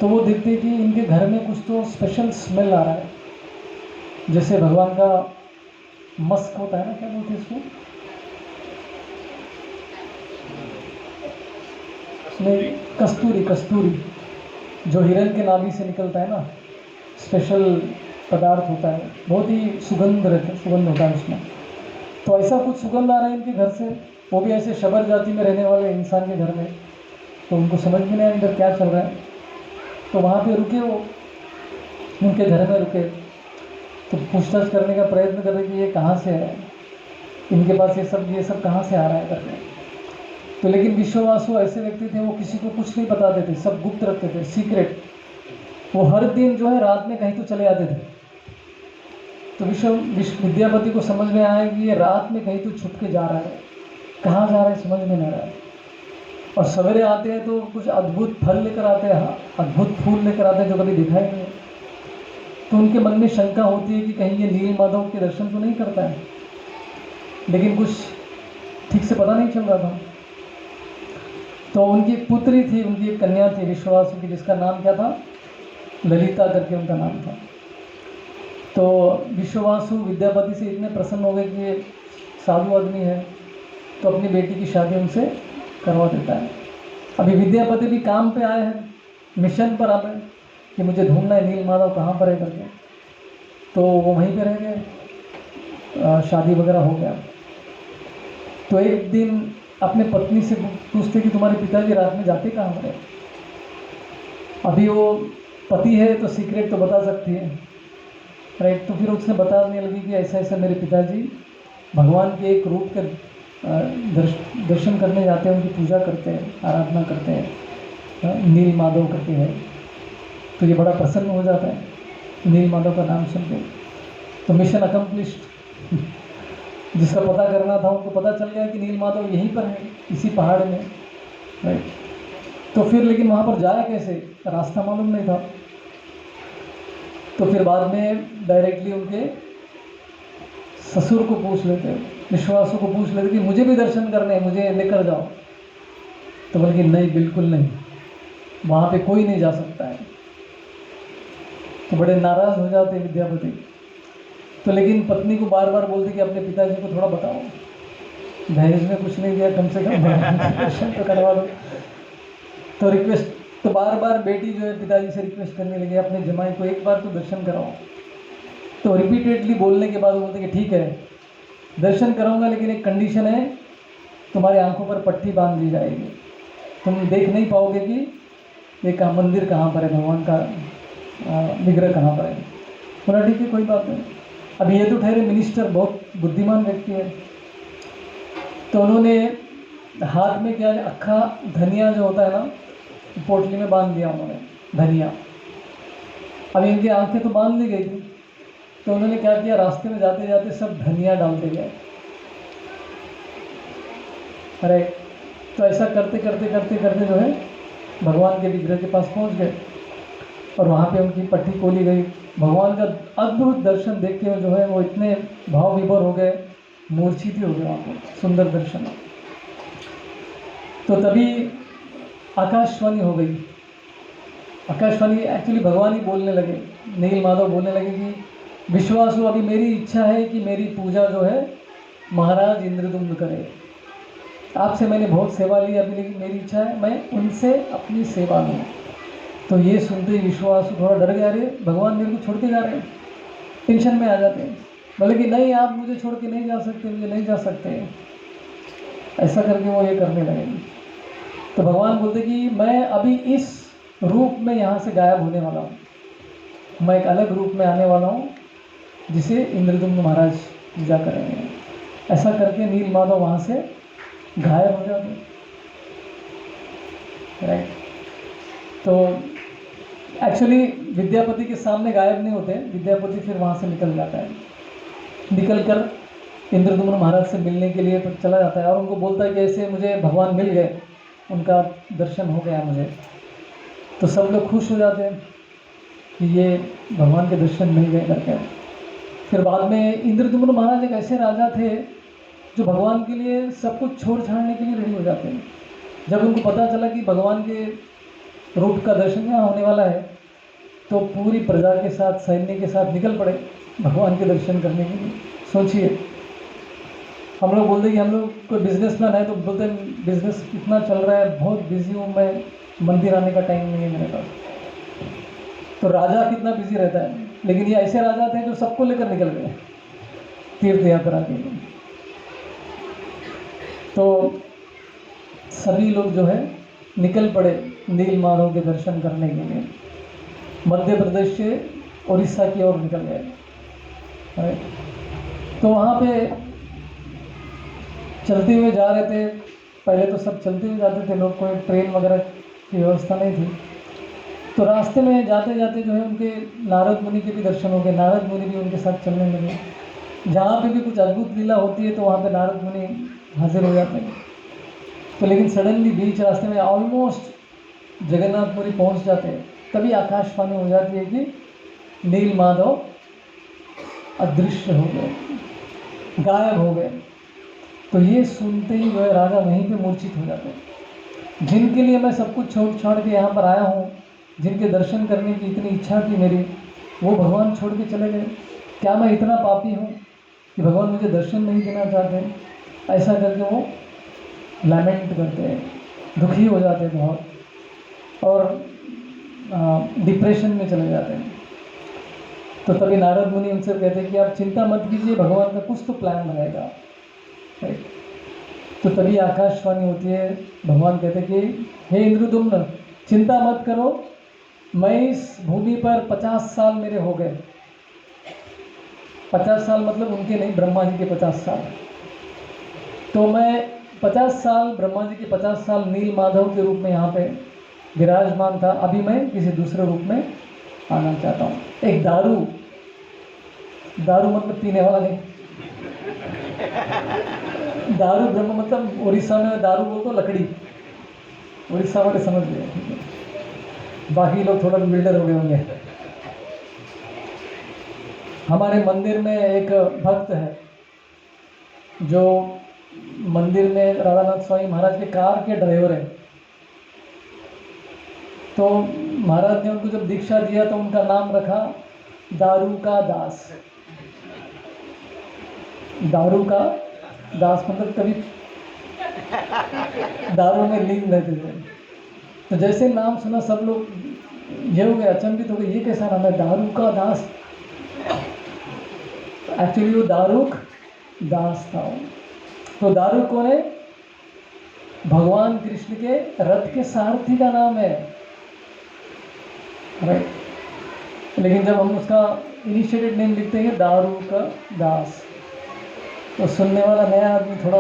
S1: तो वो देखते कि इनके घर में कुछ तो स्पेशल स्मेल आ रहा है, जैसे भगवान का मस्क होता है ना, क्या बोलते हैं इसको, उसमें कस्तूरी जो हिरण के नाभि से निकलता है ना, स्पेशल पदार्थ होता है, बहुत ही सुगंध होता है उसमें। तो ऐसा कुछ सुगंध आ रहा है इनके घर से, वो भी ऐसे शबर जाति में रहने वाले इंसान के घर में। तो उनको समझ में नहीं आया इधर क्या चल रहा है। तो वहाँ पे रुके, वो उनके घर में रुके, तो पूछताछ करने का प्रयत्न कर रहे कि ये कहाँ से है, इनके पास ये सब कहाँ से आ रहा है करके। तो लेकिन विश्ववासु ऐसे व्यक्ति थे, वो किसी को कुछ नहीं बताते थे, सब गुप्त रखते थे, सीक्रेट। वो हर दिन जो है रात में कहीं तो चले आते थे। तो विद्यापति को समझ में आया कि ये रात में कहीं तो छुप के जा रहा है, कहाँ जा रहा है समझ में नहीं आ रहा है। और सवेरे आते हैं तो कुछ अद्भुत फल लेकर आते हैं, अद्भुत फूल लेकर आते हैं जो कभी दिखाई नहीं। तो उनके मन में शंका होती है कि कहीं ये नील माधव के दर्शन तो नहीं करता है, लेकिन कुछ ठीक से पता नहीं चल रहा था। तो उनकी एक पुत्री थी, उनकी एक कन्या थी विश्ववासु की, जिसका नाम क्या था, ललिता करके उनका नाम था। तो विश्ववासु विद्यापति से इतने प्रसन्न हो गए कि ये साधु आदमी है, तो अपनी बेटी की शादी उनसे करवा देता है। अभी विद्यापति भी काम पे आए हैं, मिशन पर आ गए कि मुझे ढूंढना है नील माधव कहाँ पर है करके। तो वो वहीं पे रह गए, शादी वगैरह हो गया। तो एक दिन अपने पत्नी से पूछते कि तुम्हारे पिताजी रात में जाते कहाँ पर है। अभी वो पति है तो सीक्रेट तो बता सकती है, राइट। तो फिर उसने बताने लगी कि ऐसा ऐसा मेरे पिताजी भगवान के एक रूप के दर्शन करने जाते हैं, उनकी पूजा करते हैं, आराधना करते हैं, नील माधव करके है। तो ये बड़ा प्रसन्न हो जाता है नील माधव का नाम सुन के। तो मिशन अकम्प्लिश्ड। जिसका पता करना था उनको पता चल गया कि नील माधव यहीं पर है, इसी पहाड़ में, राइट। तो फिर लेकिन वहाँ पर जाया कैसे, रास्ता मालूम नहीं था। तो फिर बाद में डायरेक्टली उनके ससुर को पूछ लेते, विश्वासु को पूछ लेते कि मुझे भी दर्शन करने, मुझे लेकर जाओ। तो बोले कि नहीं, बिल्कुल नहीं, वहाँ पे कोई नहीं जा सकता है। तो बड़े नाराज़ हो जाते विद्यापति। तो लेकिन पत्नी को बार बार बोलते कि अपने पिताजी को थोड़ा बताओ, दहेज में कुछ नहीं दिया, कम से कम दर्शन तो करवा दो। तो रिक्वेस्ट, तो बार बार बेटी जो है पिताजी से रिक्वेस्ट करने लगी अपने जमाई को एक बार तो दर्शन कराओ। तो रिपीटेडली बोलने के बाद बोलते कि ठीक है दर्शन कराऊंगा, लेकिन एक कंडीशन है, तुम्हारी आंखों पर पट्टी बांध दी जाएगी, तुम देख नहीं पाओगे कि ये मंदिर कहाँ पर है, भगवान का विग्रह कहाँ पर है। बोला ठीक है कोई बात नहीं। अभी ये तो ठहरे मिनिस्टर, बहुत बुद्धिमान व्यक्ति है। तो उन्होंने हाथ में क्या है, अक्खा धनिया जो होता है ना, पोटली में बांध दिया उन्होंने धनिया। अब इनकी आंखें तो बांध ली गई थी, तो उन्होंने क्या किया, रास्ते में जाते जाते सब धनिया डालते गए। अरे तो ऐसा करते करते करते करते जो है भगवान के विग्रह के पास पहुंच गए, और वहाँ पे उनकी पट्टी खोली गई। भगवान का अद्भुत दर्शन देख के जो है वो इतने भाव विभोर हो गए, मूर्छित हो गए वहाँ पर, सुंदर दर्शन। तो तभी आकाशवाणी हो गई। आकाशवाणी एक्चुअली भगवान ही बोलने लगे, नील माधव बोलने लगे कि विश्वासु, अभी मेरी इच्छा है कि मेरी पूजा जो है महाराज इंद्रदुम्न करे। आपसे मैंने बहुत सेवा ली अभी, लेकिन मेरी इच्छा है मैं उनसे अपनी सेवा लूँ। तो ये सुनते ही विश्वासु थोड़ा डर गया, अरे भगवान मेरे को छोड़ के जा रहे हैं, टेंशन में आ जाते हैं। बोले कि नहीं, आप मुझे छोड़ के नहीं जा सकते, मुझे नहीं जा सकते। ऐसा करके वो ये करने लगे। तो भगवान बोलते कि मैं अभी इस रूप में यहाँ से गायब होने वाला हूँ, मैं एक अलग रूप में आने वाला हूँ जिसे इंद्रदुम्न महाराज पूजा करेंगे। ऐसा करके नील माधव वहाँ से गायब हो जाते, राइट। तो एक्चुअली विद्यापति के सामने गायब नहीं होते, विद्यापति फिर वहाँ से निकल जाता है, निकल कर इंद्रदुम्न महाराज से मिलने के लिए चला जाता है और उनको बोलता है कि ऐसे मुझे भगवान मिल गए, उनका दर्शन हो गया मुझे। तो सब लोग खुश हो जाते हैं कि ये भगवान के दर्शन मिल गए करके। फिर बाद में इंद्रदुम्न महाराज एक ऐसे राजा थे जो भगवान के लिए सब कुछ छोड़ छाड़ने के लिए रेडी हो जाते हैं। जब उनको पता चला कि भगवान के रूप का दर्शन यहाँ होने वाला है तो पूरी प्रजा के साथ, सैन्य के साथ निकल पड़े भगवान के दर्शन करने के लिए। सोचिए, हम लोग बोलते कि हम लोग कोई बिजनेसमैन है तो बोलते हैं बिजनेस इतना चल रहा है, बहुत बिजी हूँ मैं, मंदिर आने का टाइम नहीं है मेरे पास। तो राजा कितना बिजी रहता है, लेकिन ये ऐसे राजा थे जो सबको लेकर निकल गए तीर्थ यात्रा के लिए। तो सभी लोग जो है निकल पड़े नील माधव के दर्शन करने के लिए, मध्य प्रदेश से उड़ीसा की ओर निकल गए, राइट। तो वहाँ पे चलते हुए जा रहे थे, पहले तो सब चलते हुए जाते थे लोग, कोई ट्रेन वगैरह की व्यवस्था नहीं थी। तो रास्ते में जाते जाते जो है उनके नारद मुनि के भी दर्शन हो गए, नारद मुनि भी उनके साथ चलने लगे। जहाँ पे भी कुछ अद्भुत लीला होती है तो वहाँ पे नारद मुनि हाजिर हो जाते हैं। तो लेकिन सडनली बीच रास्ते में ऑलमोस्ट जगन्नाथपुरी पहुँच जाते हैं, तभी आकाशवाणी हो जाती है कि नील माधव अदृश्य हो गए, गायब हो गए। तो ये सुनते ही जो है राजा वहीं पे मूर्छित हो जाते हैं। जिनके लिए मैं सब कुछ छोड़ छाड़ के यहाँ पर आया हूँ, जिनके दर्शन करने की इतनी इच्छा थी मेरी, वो भगवान छोड़ के चले गए। क्या मैं इतना पापी हूँ कि भगवान मुझे दर्शन नहीं देना चाहते? ऐसा करके वो लैमेंट करते हैं, दुखी हो जाते हैं बहुत, और डिप्रेशन में चले जाते हैं। तो तभी नारद मुनि उनसे कहते हैं कि आप चिंता मत कीजिए, भगवान का कुछ तो प्लान रहेगा, राइट। तो तभी आकाशवाणी होती है, भगवान कहते हैं कि हे इंद्रदुम्न, चिंता मत करो, मैं इस भूमि पर 50 साल मेरे हो गए। 50 साल मतलब उनके नहीं, ब्रह्मा जी के 50 साल। तो मैं 50 साल, ब्रह्मा जी के 50 साल नील माधव के रूप में यहाँ पे विराजमान था। अभी मैं किसी दूसरे रूप में आना चाहता हूँ। एक दारू मतलब पीने वाला नहीं, दारू ब्रह्म मतलब उड़ीसा में दारू बोलते तो लकड़ी, उड़ीसा वाले समझ गए, बाकी लोग थोड़ा बिल्डर हो गए होंगे। हमारे मंदिर में एक भक्त है जो मंदिर में राधानाथ स्वामी महाराज के कार के ड्राइवर है। तो महाराज ने उनको जब दीक्षा दिया तो उनका नाम रखा दारू का दास। दारू का दास मतलब कभी दारू में लीन रहते थे। तो जैसे नाम सुना सब लोग ये हो गए, अचंभित हो गए, ये कैसा नाम है दारू का दास? एक्चुअली वो दारूक दास था। तो दारू कौन है? भगवान कृष्ण के रथ के सारथी का नाम है, राइट। लेकिन जब हम उसका इनिशिएटेड नेम लिखते हैं दारू का दास, तो सुनने वाला नया आदमी थोड़ा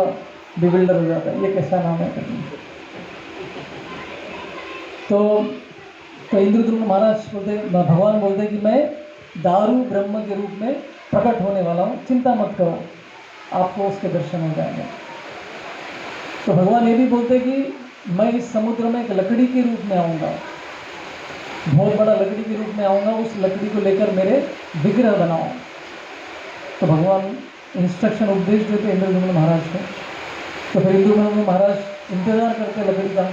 S1: बिविल्डर हो जाता है, ये कैसा नाम है करके। तो इंद्रदुम्न महाराज बोलते, भगवान बोलते कि मैं दारू ब्रह्म के रूप में प्रकट होने वाला हूँ, चिंता मत करो, आपको उसके दर्शन हो जाएंगे। तो भगवान ये भी बोलते कि मैं इस समुद्र में एक लकड़ी के रूप में आऊँगा, बहुत बड़ा लकड़ी के रूप में आऊँगा, उस लकड़ी को लेकर मेरे विग्रह बनाओ। तो भगवान इंस्ट्रक्शन उपदेश देते इंद्रदुम्न महाराज को। तो फिर इंद्रदुम्न महाराज इंतजार करते लकड़ी का।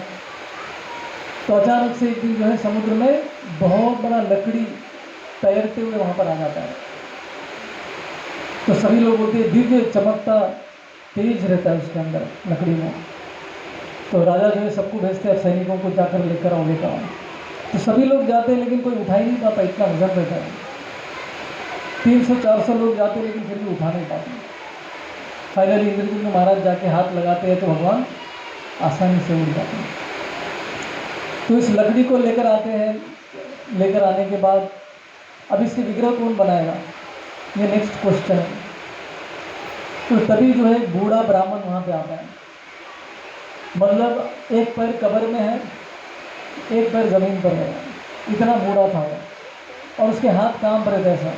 S1: तो अचानक से एक दिन जो है समुद्र में बहुत बड़ा लकड़ी तैरते हुए वहाँ पर आ जाता है। तो सभी लोग बोलते हैं दिव्य चमकता तेज रहता है उसके अंदर लकड़ी में। तो राजा जो है सबको भेजते हैं सैनिकों को जाकर लेकर आओ लेकर आओ। तो सभी लोग जाते हैं लेकिन कोई उठा ही नहीं पाता, इतना वजन रहता है। 300-400 लोग जाते लेकिन फिर भी उठा नहीं पाते। फाइनली इंद्रजित महाराज जाके हाथ लगाते हैं तो भगवान आसानी से उड़ जाते हैं। तो इस लकड़ी को लेकर आते हैं, लेकर आने के बाद अब इसके विग्रह कौन बनाएगा, ये नेक्स्ट क्वेश्चन है। तो तभी जो है बूढ़ा ब्राह्मण वहाँ पे आता है, मतलब एक पैर कब्र में है, एक पैर ज़मीन पर है, इतना बूढ़ा था वो, और उसके हाथ काम पर है, ऐसा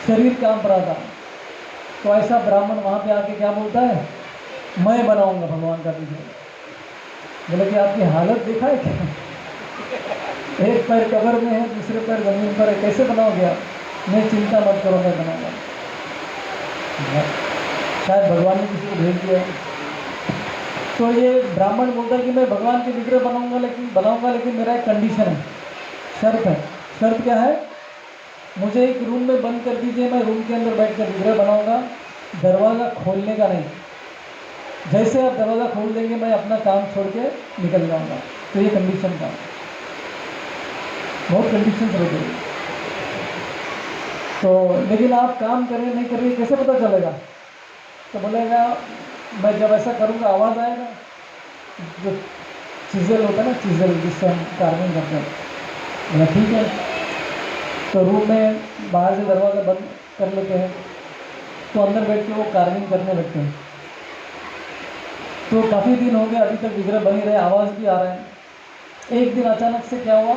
S1: शरीर काम पर आता। तो ऐसा ब्राह्मण वहाँ पे आके क्या बोलता है, मैं बनाऊंगा भगवान का विग्रह। बोले कि आपकी हालत देखा है क्या, एक पैर कब्र में है, दूसरे पैर ज़मीन पर है, कैसे बनाओगे आप? मैं चिंता मत करो, मैं बनाऊंगा। शायद भगवान ने किसी को भेज दिया। तो ये ब्राह्मण बोलता है कि मैं भगवान के विग्रह बनाऊंगा, लेकिन मेरा एक कंडीशन है, शर्त है। शर्त क्या है? मुझे एक रूम में बंद कर दीजिए, मैं रूम के अंदर बैठकर विग्रह बनाऊंगा, दरवाज़ा खोलने का नहीं। जैसे आप दरवाज़ा खोल देंगे मैं अपना काम छोड़ के निकल जाऊंगा। तो ये कंडीशन था, बहुत कंडीशन रहते हैं। तो लेकिन आप काम करें नहीं करें कैसे पता चलेगा? तो बोलेगा मैं जब ऐसा करूँगा आवाज़ आएगा, जो चीज़ल होता है ना, चीज़ल जिससे हम कार्विंग करते हैं। बोला ठीक है। तो रूम में बाहर से दरवाज़ा बंद कर लेते हैं, तो अंदर बैठ के वो कार्विंग करने लगते हैं। तो काफ़ी दिन हो गए, अभी तक विग्रह बनी रहे, आवाज़ भी आ रहा है। एक दिन अचानक से क्या हुआ,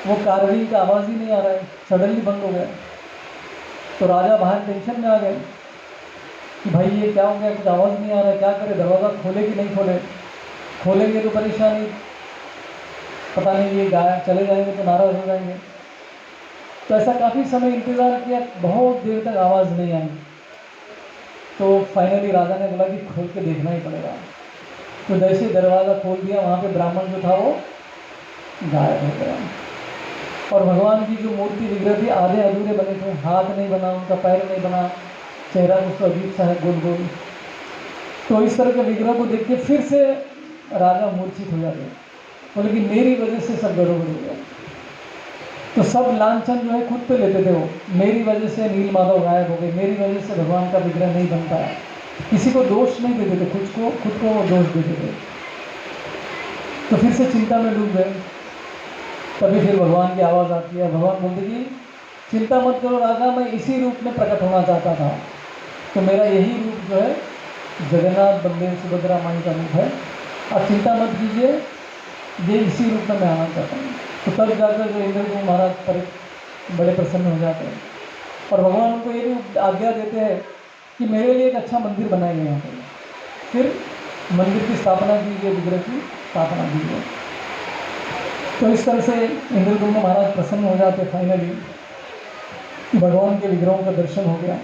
S1: वो कार्विंग का आवाज़ ही नहीं आ रहा है, सडनली बंद हो गया। तो राजा बाहर टेंशन में आ गए कि भाई ये क्या हो गया, कुछ आवाज़ नहीं आ रहा है, क्या करे, दरवाज़ा खोले कि नहीं खोले, खोलेंगे तो परेशानी, पता नहीं ये गाय चले जाएंगे तो नाराज़ हो जाएंगे। तो ऐसा काफ़ी समय इंतज़ार किया, बहुत देर तक आवाज़ नहीं आई। तो फाइनली राजा ने बोला कि खोल के देखना ही पड़ेगा। तो जैसे दरवाज़ा खोल दिया, वहाँ पे ब्राह्मण जो था वो गायब हो गया। और भगवान की जो मूर्ति विग्रह थी आधे अधूरे बने थे, हाथ नहीं बना, उनका पैर नहीं बना, चेहरा कुछ अजीब सा है, गोल गोल। तो इस तरह के विग्रह को देख के फिर से राजा मूर्छित हो जाते, बोले कि मेरी वजह से सब गड़बड़ हो गया। तो सब लांछन जो है खुद पे लेते थे वो, मेरी वजह से नील माधव गायब हो गए, मेरी वजह से भगवान का विग्रह नहीं बन पाया। किसी को दोष नहीं देते थे, खुद को वो दोष देते थे। तो फिर से चिंता में डूब गए। तभी फिर भगवान की आवाज़ आती है, भगवान बोलते कि चिंता मत करो राजा, मैं इसी रूप में प्रकट होना चाहता था। तो मेरा यही रूप जो है जगन्नाथ बलदेव सुभद्रा माई का रूप है, आप चिंता मत कीजिए, ये इसी रूप में मैं आना चाहता हूँ। तो तब जाकर जो इंद्रजित महाराज पर बड़े प्रसन्न हो जाते हैं, और भगवान उनको ये भी आज्ञा देते हैं कि मेरे लिए एक अच्छा मंदिर बनाएंगे यहाँ पर। फिर मंदिर की स्थापना कीजिए, विग्रह की स्थापना कीजिए। तो इस तरह से इंद्रजित महाराज प्रसन्न हो जाते। फाइनली भगवान के विग्रहों का दर्शन हो गया।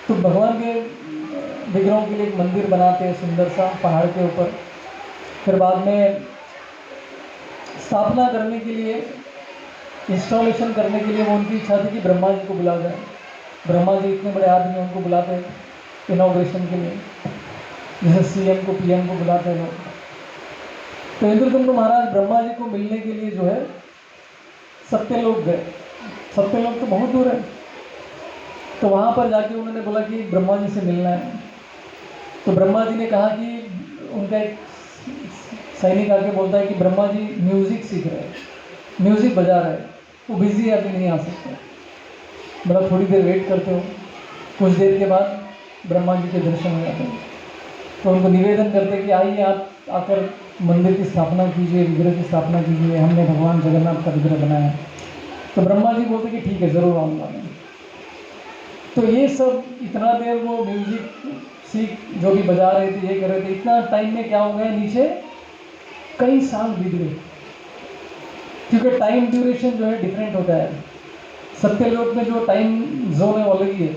S1: तो भगवान के विग्रहों के लिए एक मंदिर बनाते हैं सुंदर सा पहाड़ के ऊपर। फिर बाद में स्थापना करने के लिए, इंस्टॉलेशन करने के लिए वो उनकी इच्छा थी कि ब्रह्मा जी को बुला जाए। ब्रह्मा जी इतने बड़े आदमी, उनको बुलाते हैं इनॉग्रेशन के लिए, जैसे सीएम को पीएम को बुलाते हैं लोग। तो इंद्रजित महाराज ब्रह्मा जी को मिलने के लिए जो है सत्यलोक गए। सत्यलोक तो बहुत दूर है। तो वहाँ पर जाके उन्होंने बोला कि ब्रह्मा जी से मिलना है। तो ब्रह्मा जी ने कहा कि उनका एक सैनिक आके बोलता है कि ब्रह्मा जी म्यूज़िक सीख रहे हैं, म्यूज़िक बजा रहे हैं, वो बिज़ी है, अभी नहीं आ सकते। मतलब थोड़ी देर वेट करते हो। कुछ देर के बाद ब्रह्मा जी के दर्शन हो जाते हैं। तो उनको निवेदन करते कि आइए आप आकर मंदिर की स्थापना कीजिए, विग्रह की स्थापना कीजिए, हमने भगवान जगन्नाथ का विग्रह बनाया है। तो ब्रह्मा जी बोलते कि ठीक है, ज़रूर आऊँगा मैं। तो ये सब इतना देर वो म्यूज़िक सीख जो भी बजा रहे थे, ये कर रहे थे, इतना टाइम में क्या हो गया, नीचे कई साल बीत गए। क्योंकि टाइम ड्यूरेशन जो है डिफरेंट होता है। सत्यलोक में जो टाइम जोन है वो अलग ही है।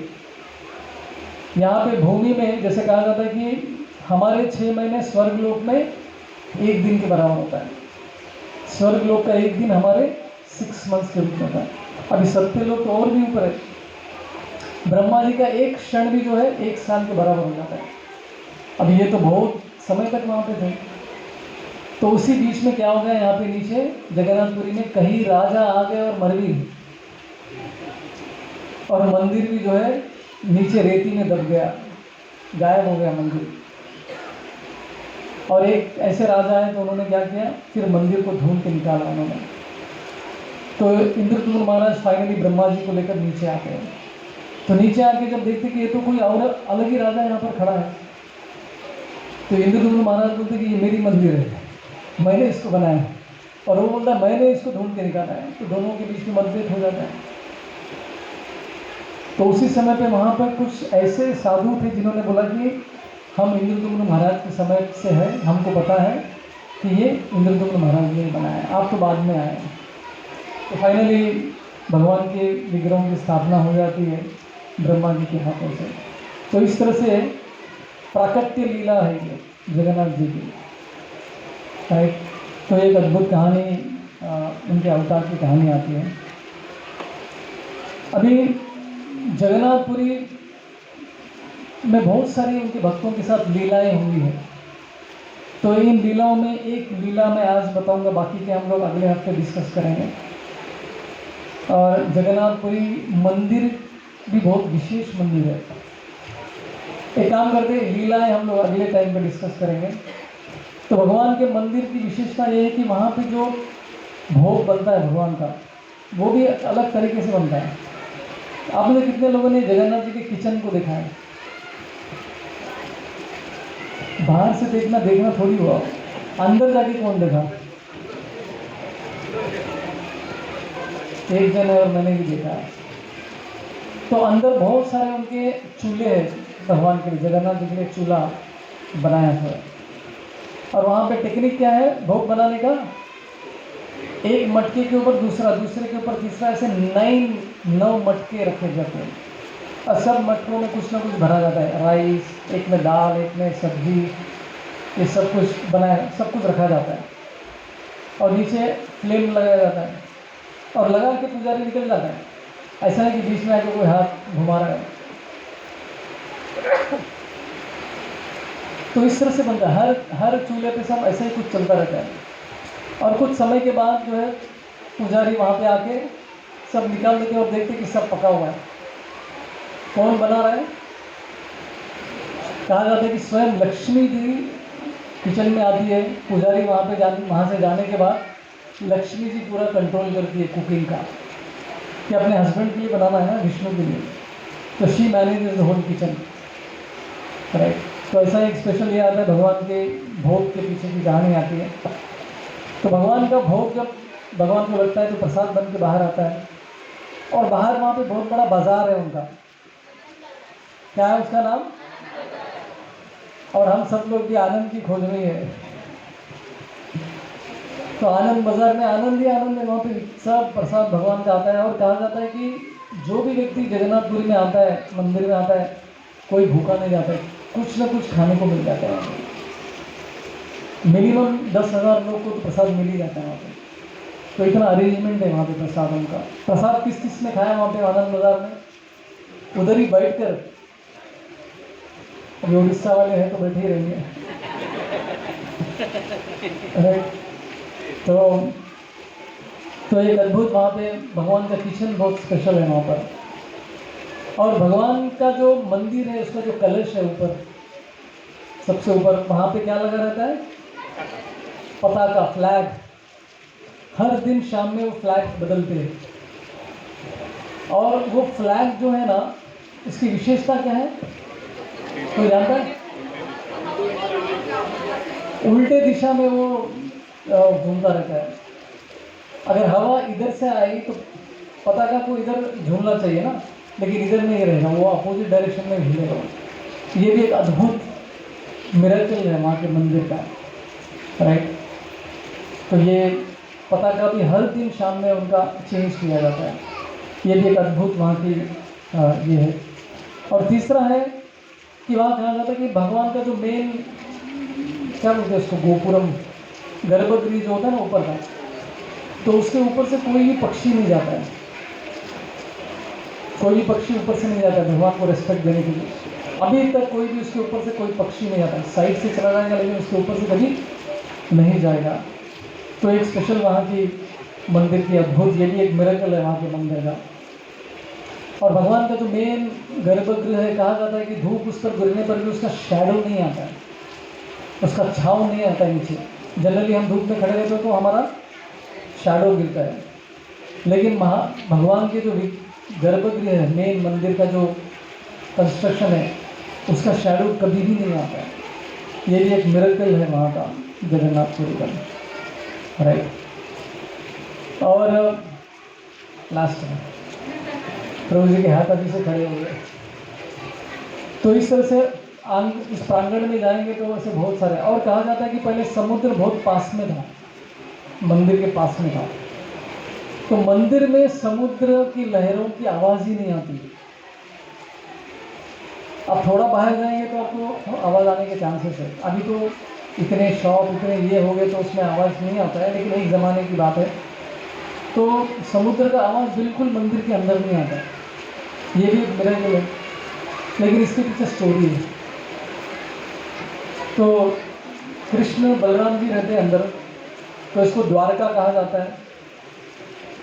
S1: यहाँ पे भूमि में जैसे कहा जाता है कि हमारे 6 महीने स्वर्गलोक में एक दिन के बराबर होता है। स्वर्गलोक का एक दिन हमारे 6 मंथ्स के रूप में होता है। अभी सत्यलोक तो और भी ऊपर है। ब्रह्मा जी का एक क्षण भी जो है 1 साल के बराबर हो जाता है। अब ये तो बहुत समय तक वहाँ पे थे। तो उसी बीच में क्या हो गया, यहाँ पे नीचे जगन्नाथपुरी में कहीं राजा आ गए और मर भी, और मंदिर भी जो है नीचे रेती में दब गया। गायब हो गया मंदिर। और एक ऐसे राजा है तो उन्होंने क्या किया, फिर मंदिर को ढूंढ के निकाला उन्होंने। तो इंद्रद्युम्न महाराज फाइनली ब्रह्मा जी को लेकर नीचे आते हैं। तो नीचे आके जब देखते कि ये तो कोई और अलग ही राजा यहाँ पर खड़ा है, तो इंद्रद्युम्न महाराज बोलते कि ये मेरी मंदिर है, मैंने इसको बनाया। और वो बोलता मैंने इसको ढूंढ के निकाला है। तो दोनों के बीच में मतभेद हो जाता है। तो उसी समय पे वहाँ पर कुछ ऐसे साधु थे जिन्होंने बोला कि हम इंद्रद्युम्न महाराज के समय से है, हमको पता है कि ये इंद्रद्युम्न महाराज ने बनाया है, आप तो बाद में आए। तो फाइनली भगवान के विग्रहों की स्थापना हो जाती है ब्रह्मा जी के हाथों से। तो इस तरह से प्राकट्य लीला है ये जगन्नाथ जी की, राइट। तो एक अद्भुत कहानी उनके अवतार की कहानी आती है। अभी जगन्नाथपुरी में बहुत सारी उनके भक्तों के साथ लीलाएं हुई हैं। तो इन लीलाओं में एक लीला मैं आज बताऊंगा, बाकी के हम लोग अगले हफ्ते डिस्कस करेंगे। और जगन्नाथपुरी मंदिर भी बहुत विशेष मंदिर है। एक काम करते हैं, लीलाएं हम लोग अगले टाइम पे डिस्कस करेंगे। तो भगवान के मंदिर की विशेषता ये है कि वहाँ पे जो भोग बनता है भगवान का, वो भी अलग तरीके से बनता है। आप में कितने लोगों ने जगन्नाथ जी के किचन को देखा है? बाहर से देखना थोड़ी हुआ, अंदर जाके कौन देखा? एक जन है और मैंने भी देखा है। तो अंदर बहुत सारे उनके चूल्हे हैं भगवान के लिए, जगन्नाथ जी के लिए चूल्हा बनाया हुआ है। और वहाँ पे टेक्निक क्या है भोग बनाने का? एक मटके के ऊपर दूसरा, दूसरे के ऊपर तीसरा, ऐसे 9 मटके रखे जाते हैं। और सब मटकों में कुछ ना कुछ भरा जाता है, राइस, एक में दाल, एक में सब्जी, ये सब कुछ बनाया, सब कुछ रखा जाता है। और नीचे फ्लेम लगाया जाता है और लगा के पुजारी निकल जाता है। ऐसा है कि बीच में आके कोई हाथ घुमा रहा है। तो इस तरह से बनता है, हर चूल्हे पे सब ऐसा ही कुछ चलता रहता है। और कुछ समय के बाद जो है पुजारी वहाँ पे आके सब निकाल देते और देखते कि सब पका हुआ है। कौन बना रहा है? कहा जाता है कि स्वयं लक्ष्मी जी किचन में आती है। पुजारी वहाँ से जाने के बाद लक्ष्मी जी पूरा कंट्रोल करती है कुकिंग का, कि अपने हस्बैंड के लिए बनाना है ना, विष्णु के लिए। तो she manages the whole kitchen, right. तो ऐसा एक स्पेशल ये आता है, भगवान के भोग के पीछे की कहानी आती है। तो भगवान का भोग जब भगवान को लगता है तो प्रसाद बन के बाहर आता है। और बाहर वहाँ पे बहुत बड़ा बाजार है उनका, क्या है उसका नाम? और हम सब लोग भी आनंद की खोज में है। तो आनंद बाजार में आनंद ही आनंद है, वहाँ पे सब प्रसाद भगवान का आता है। और कहा जाता है कि जो भी व्यक्ति जगन्नाथपुरी में आता है, मंदिर में आता है, कोई भूखा नहीं जाता है, कुछ ना कुछ खाने को मिल जाता है। मिनिमम 10,000 लोग को तो प्रसाद मिल ही जाता है वहाँ पे। तो इतना अरेंजमेंट है वहाँ पे प्रसादों का। प्रसाद किस किस ने खाया वहाँ पे आनंद बाजार में? उधर ही बैठ कर, अभी उड़ीसा वाले हैं तो बैठे ही रहेंगे। तो एक अद्भुत वहाँ पे भगवान का किचन बहुत स्पेशल है वहाँ पर। और भगवान का जो मंदिर है उसका जो कलश है ऊपर, सबसे ऊपर, वहाँ पे क्या लगा रहता है? पताका, फ्लैग। हर दिन शाम में वो फ्लैग बदलते हैं। और वो फ्लैग जो है ना, इसकी विशेषता क्या है कोई जानता है? उल्टे दिशा में वो घूमता रहता है। अगर हवा इधर से आई तो पताका को इधर झूलना चाहिए ना, लेकिन इधर नहीं रहेगा, वो अपोजिट डायरेक्शन में हिलेगा। ये भी एक अद्भुत मिरेकल है वहाँ के मंदिर का, राइट। तो ये पताका भी हर दिन शाम में उनका चेंज किया जाता है। ये भी एक अद्भुत वहाँ की ये है। और तीसरा है कि वहाँ कहा जाता है कि भगवान का जो मेन, क्या बोलते हैं उसको, गोपुरम, गर्भगृह जो होता है ना ऊपर का, तो उसके ऊपर से कोई भी पक्षी नहीं जाता है। कोई भी पक्षी ऊपर से नहीं जाता है भगवान को रेस्पेक्ट देने के लिए। अभी तक कोई भी उसके ऊपर से कोई पक्षी नहीं आता, साइड से चला जाएगा लेकिन उसके ऊपर से कभी नहीं जाएगा। तो एक स्पेशल वहाँ की मंदिर की अद्भुत, ये भी एक मिरेकल है वहाँ के मंदिर का। और भगवान का जो मेन गर्भगृह है, कहा जाता है कि धूप उस पर गिरने पर भी उसका शैडो नहीं आता है, उसका छाँव नहीं आता है नीचे। जनरली हम धूप में खड़े रहते हैं तो हमारा शैडो गिरता है, लेकिन भगवान के जो गर्भगृह है, मेन मंदिर का जो कंस्ट्रक्शन है, उसका शैडो कभी भी नहीं आता है। ये भी एक मिरेकल है वहाँ का, जगन्नाथपुरी का, राइट। और लास्ट में प्रभु जी के हाथ अभी से खड़े हो गए। तो इस तरह से इस प्रांगण में जाएंगे तो ऐसे बहुत सारे। और कहा जाता है कि पहले समुद्र बहुत पास में था, मंदिर के पास में था, तो मंदिर में समुद्र की लहरों की आवाज़ ही नहीं आती। अब थोड़ा बाहर जाएंगे तो आपको आवाज़ आने के चांसेस है। अभी तो इतने शॉप इतने ये हो गए तो उसमें आवाज़ नहीं आता है, लेकिन एक ज़माने की बात है तो समुद्र का आवाज़ बिल्कुल मंदिर के अंदर नहीं आता। ये भी एक मिरेकल है, लेकिन इसके पीछे स्टोरी है। तो कृष्ण बलराम जी रहते हैं अंदर, तो इसको द्वारका कहा जाता है।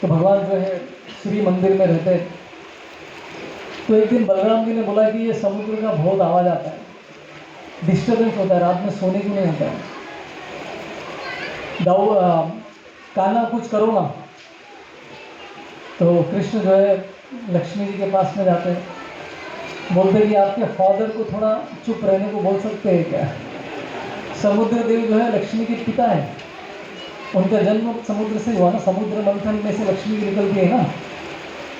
S1: तो भगवान जो है श्री मंदिर में रहते हैं। तो एक दिन बलराम जी ने बोला कि ये समुद्र का बहुत आवाज़ आता है, डिस्टर्बेंस होता है, रात में सोने को नहीं होता है, कान्हा कुछ करो ना। तो कृष्ण जो है लक्ष्मी जी के पास में जाते हैं, बोलते हैं कि आपके फादर को थोड़ा चुप रहने को बोल सकते हैं क्या। समुद्र देव जो है लक्ष्मी के पिता है, उनका जन्म समुद्र से हुआ ना, समुद्र मंथन में से लक्ष्मी की निकलती है ना,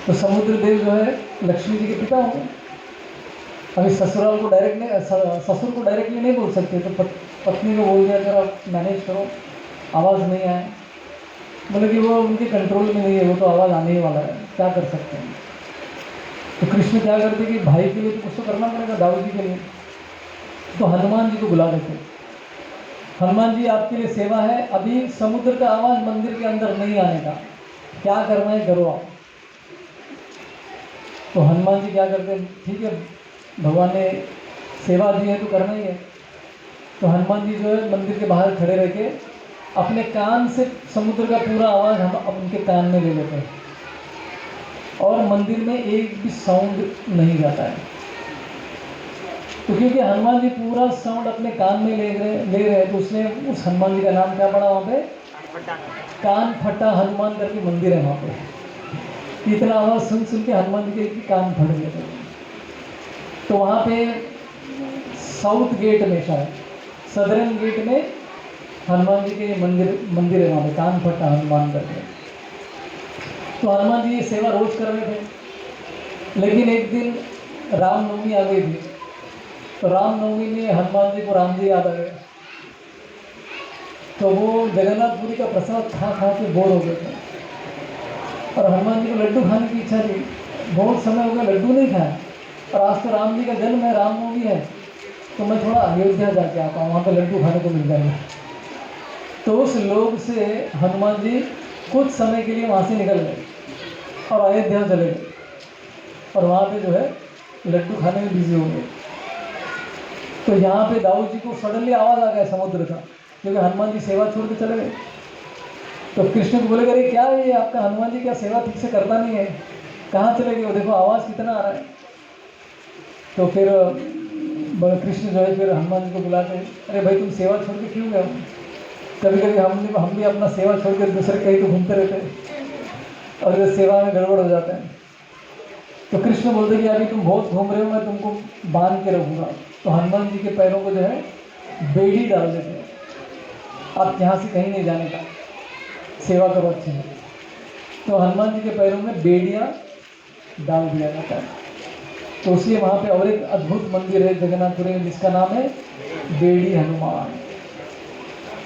S1: तो समुद्र देव जो है लक्ष्मी जी के पिता होंगे। अभी ससुराल को ससुर को डायरेक्टली नहीं बोल सकते, तो पत्नी को बोल दिया अगर आप मैनेज करो, आवाज़ नहीं आए, बोले कि वो उनके कंट्रोल में नहीं है, वो तो आवाज़ आने ही वाला है, क्या कर सकते हैं। तो कृष्ण क्या करते कि भाई के लिए तो कुछ तो करना पड़ेगा, दाऊ जी के लिए। तो हनुमान जी को बुला देते, हनुमान जी आपके लिए सेवा है, अभी समुद्र का आवाज़ मंदिर के अंदर नहीं आने का, क्या करना है करो आप। तो हनुमान जी क्या करते हैं, ठीक है भगवान ने सेवा दी है तो करना ही है। तो हनुमान जी जो है मंदिर के बाहर खड़े रह के अपने कान से समुद्र का पूरा आवाज़ हम उनके कान में ले लेते हैं, और मंदिर में एक भी साउंड नहीं जाता है। तो क्योंकि हनुमान जी पूरा साउंड अपने कान में ले रहे हैं, तो उसने उस हनुमान जी का नाम क्या पड़ा वहाँ पे, कान फटा हनुमान करके मंदिर है वहाँ पे। इतना आवाज़ सुन सुन के हनुमान जी के कान फट गए थे। तो वहाँ पे साउथ गेट में, शायद सदर्न गेट में हनुमान जी के मंदिर है वहाँ पे, कान फटा हनुमान करके। तो हनुमान जी ये सेवा रोज कर रहे थे, लेकिन एक दिन रामनवमी आ गई थी। तो रामनवमी में हनुमान जी को राम जी याद आ गए, तो वो जगन्नाथपुरी का प्रसाद खा खा के बोर हो गए थे, और हनुमान जी को लड्डू खाने की इच्छा थी। बहुत समय हो गया लड्डू नहीं खाया, और आज तो राम जी का जन्म है, रामनवमी है, तो मैं थोड़ा अयोध्या जाके आता हूँ, वहाँ पे लड्डू खाने को मिल जाएगा। तो उस लोग से हनुमान जी कुछ समय के लिए वहाँ से निकल गए और अयोध्या चले गए, और वहाँ पे जो है लड्डू खाने में बिजी हो गए। तो यहाँ पे दाऊद जी को सडनली आवाज़ आ गया समुद्र का, क्योंकि हनुमान जी सेवा छोड़ के चले गए। तो कृष्ण को बोले, अरे क्या है ये आपका हनुमान जी, क्या सेवा ठीक से करता नहीं है, कहाँ चले गए, देखो आवाज़ कितना आ रहा है। तो फिर कृष्ण जो है फिर हनुमान जी को बुलाते हैं, अरे भाई तुम सेवा छोड़ के क्यों गए। कभी कभी हम भी अपना सेवा छोड़ कर दूसरे कहीं तो घूमते रहते हैं, और ये सेवा में गड़बड़ हो जाता है। तो कृष्ण बोलते कि अभी तुम बहुत घूम रहे हो, मैं तुमको बांध के रखूँगा। तो हनुमान जी के पैरों को जो है बेड़ी डाल देते हैं, आप यहाँ से कहीं नहीं जाने का, सेवा करो अच्छे से। तो हनुमान जी के पैरों में बेड़ियाँ डाल दिया जाता है। तो इसलिए वहाँ पे और एक अद्भुत मंदिर है जगन्नाथपुरी में, जिसका नाम है बेड़ी हनुमान।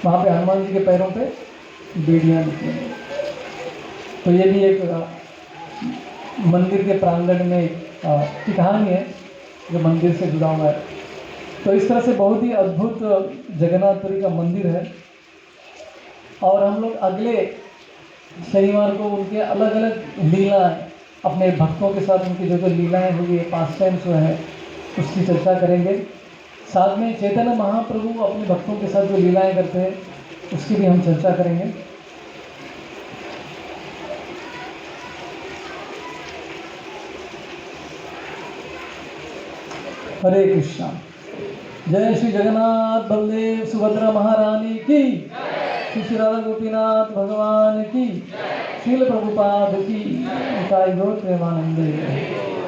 S1: वहाँ पे हनुमान जी के पैरों पे बेड़ियाँ दिखती हैं। तो ये भी एक मंदिर के प्रांगण में की कहानी है जो मंदिर से जुड़ा हुआ है। तो इस तरह से बहुत ही अद्भुत जगन्नाथपुरी का मंदिर है। और हम लोग अगले शनिवार को उनके अलग अलग लीलाएँ, अपने भक्तों के साथ उनकी जो लीलाएँ हुई है, पास टाइम्स हुए हैं, उसकी चर्चा करेंगे। साथ में चैतन्य महाप्रभु अपने भक्तों के साथ जो लीलाएँ करते हैं उसकी भी हम चर्चा करेंगे। हरे कृष्णा। जय श्री जगन्नाथ बलदेव सुभद्रा महारानी की, श्री श्री राधा गोपीनाथ भगवान की, श्रील प्रभुपाद की, निताई गौर प्रेमानंदे।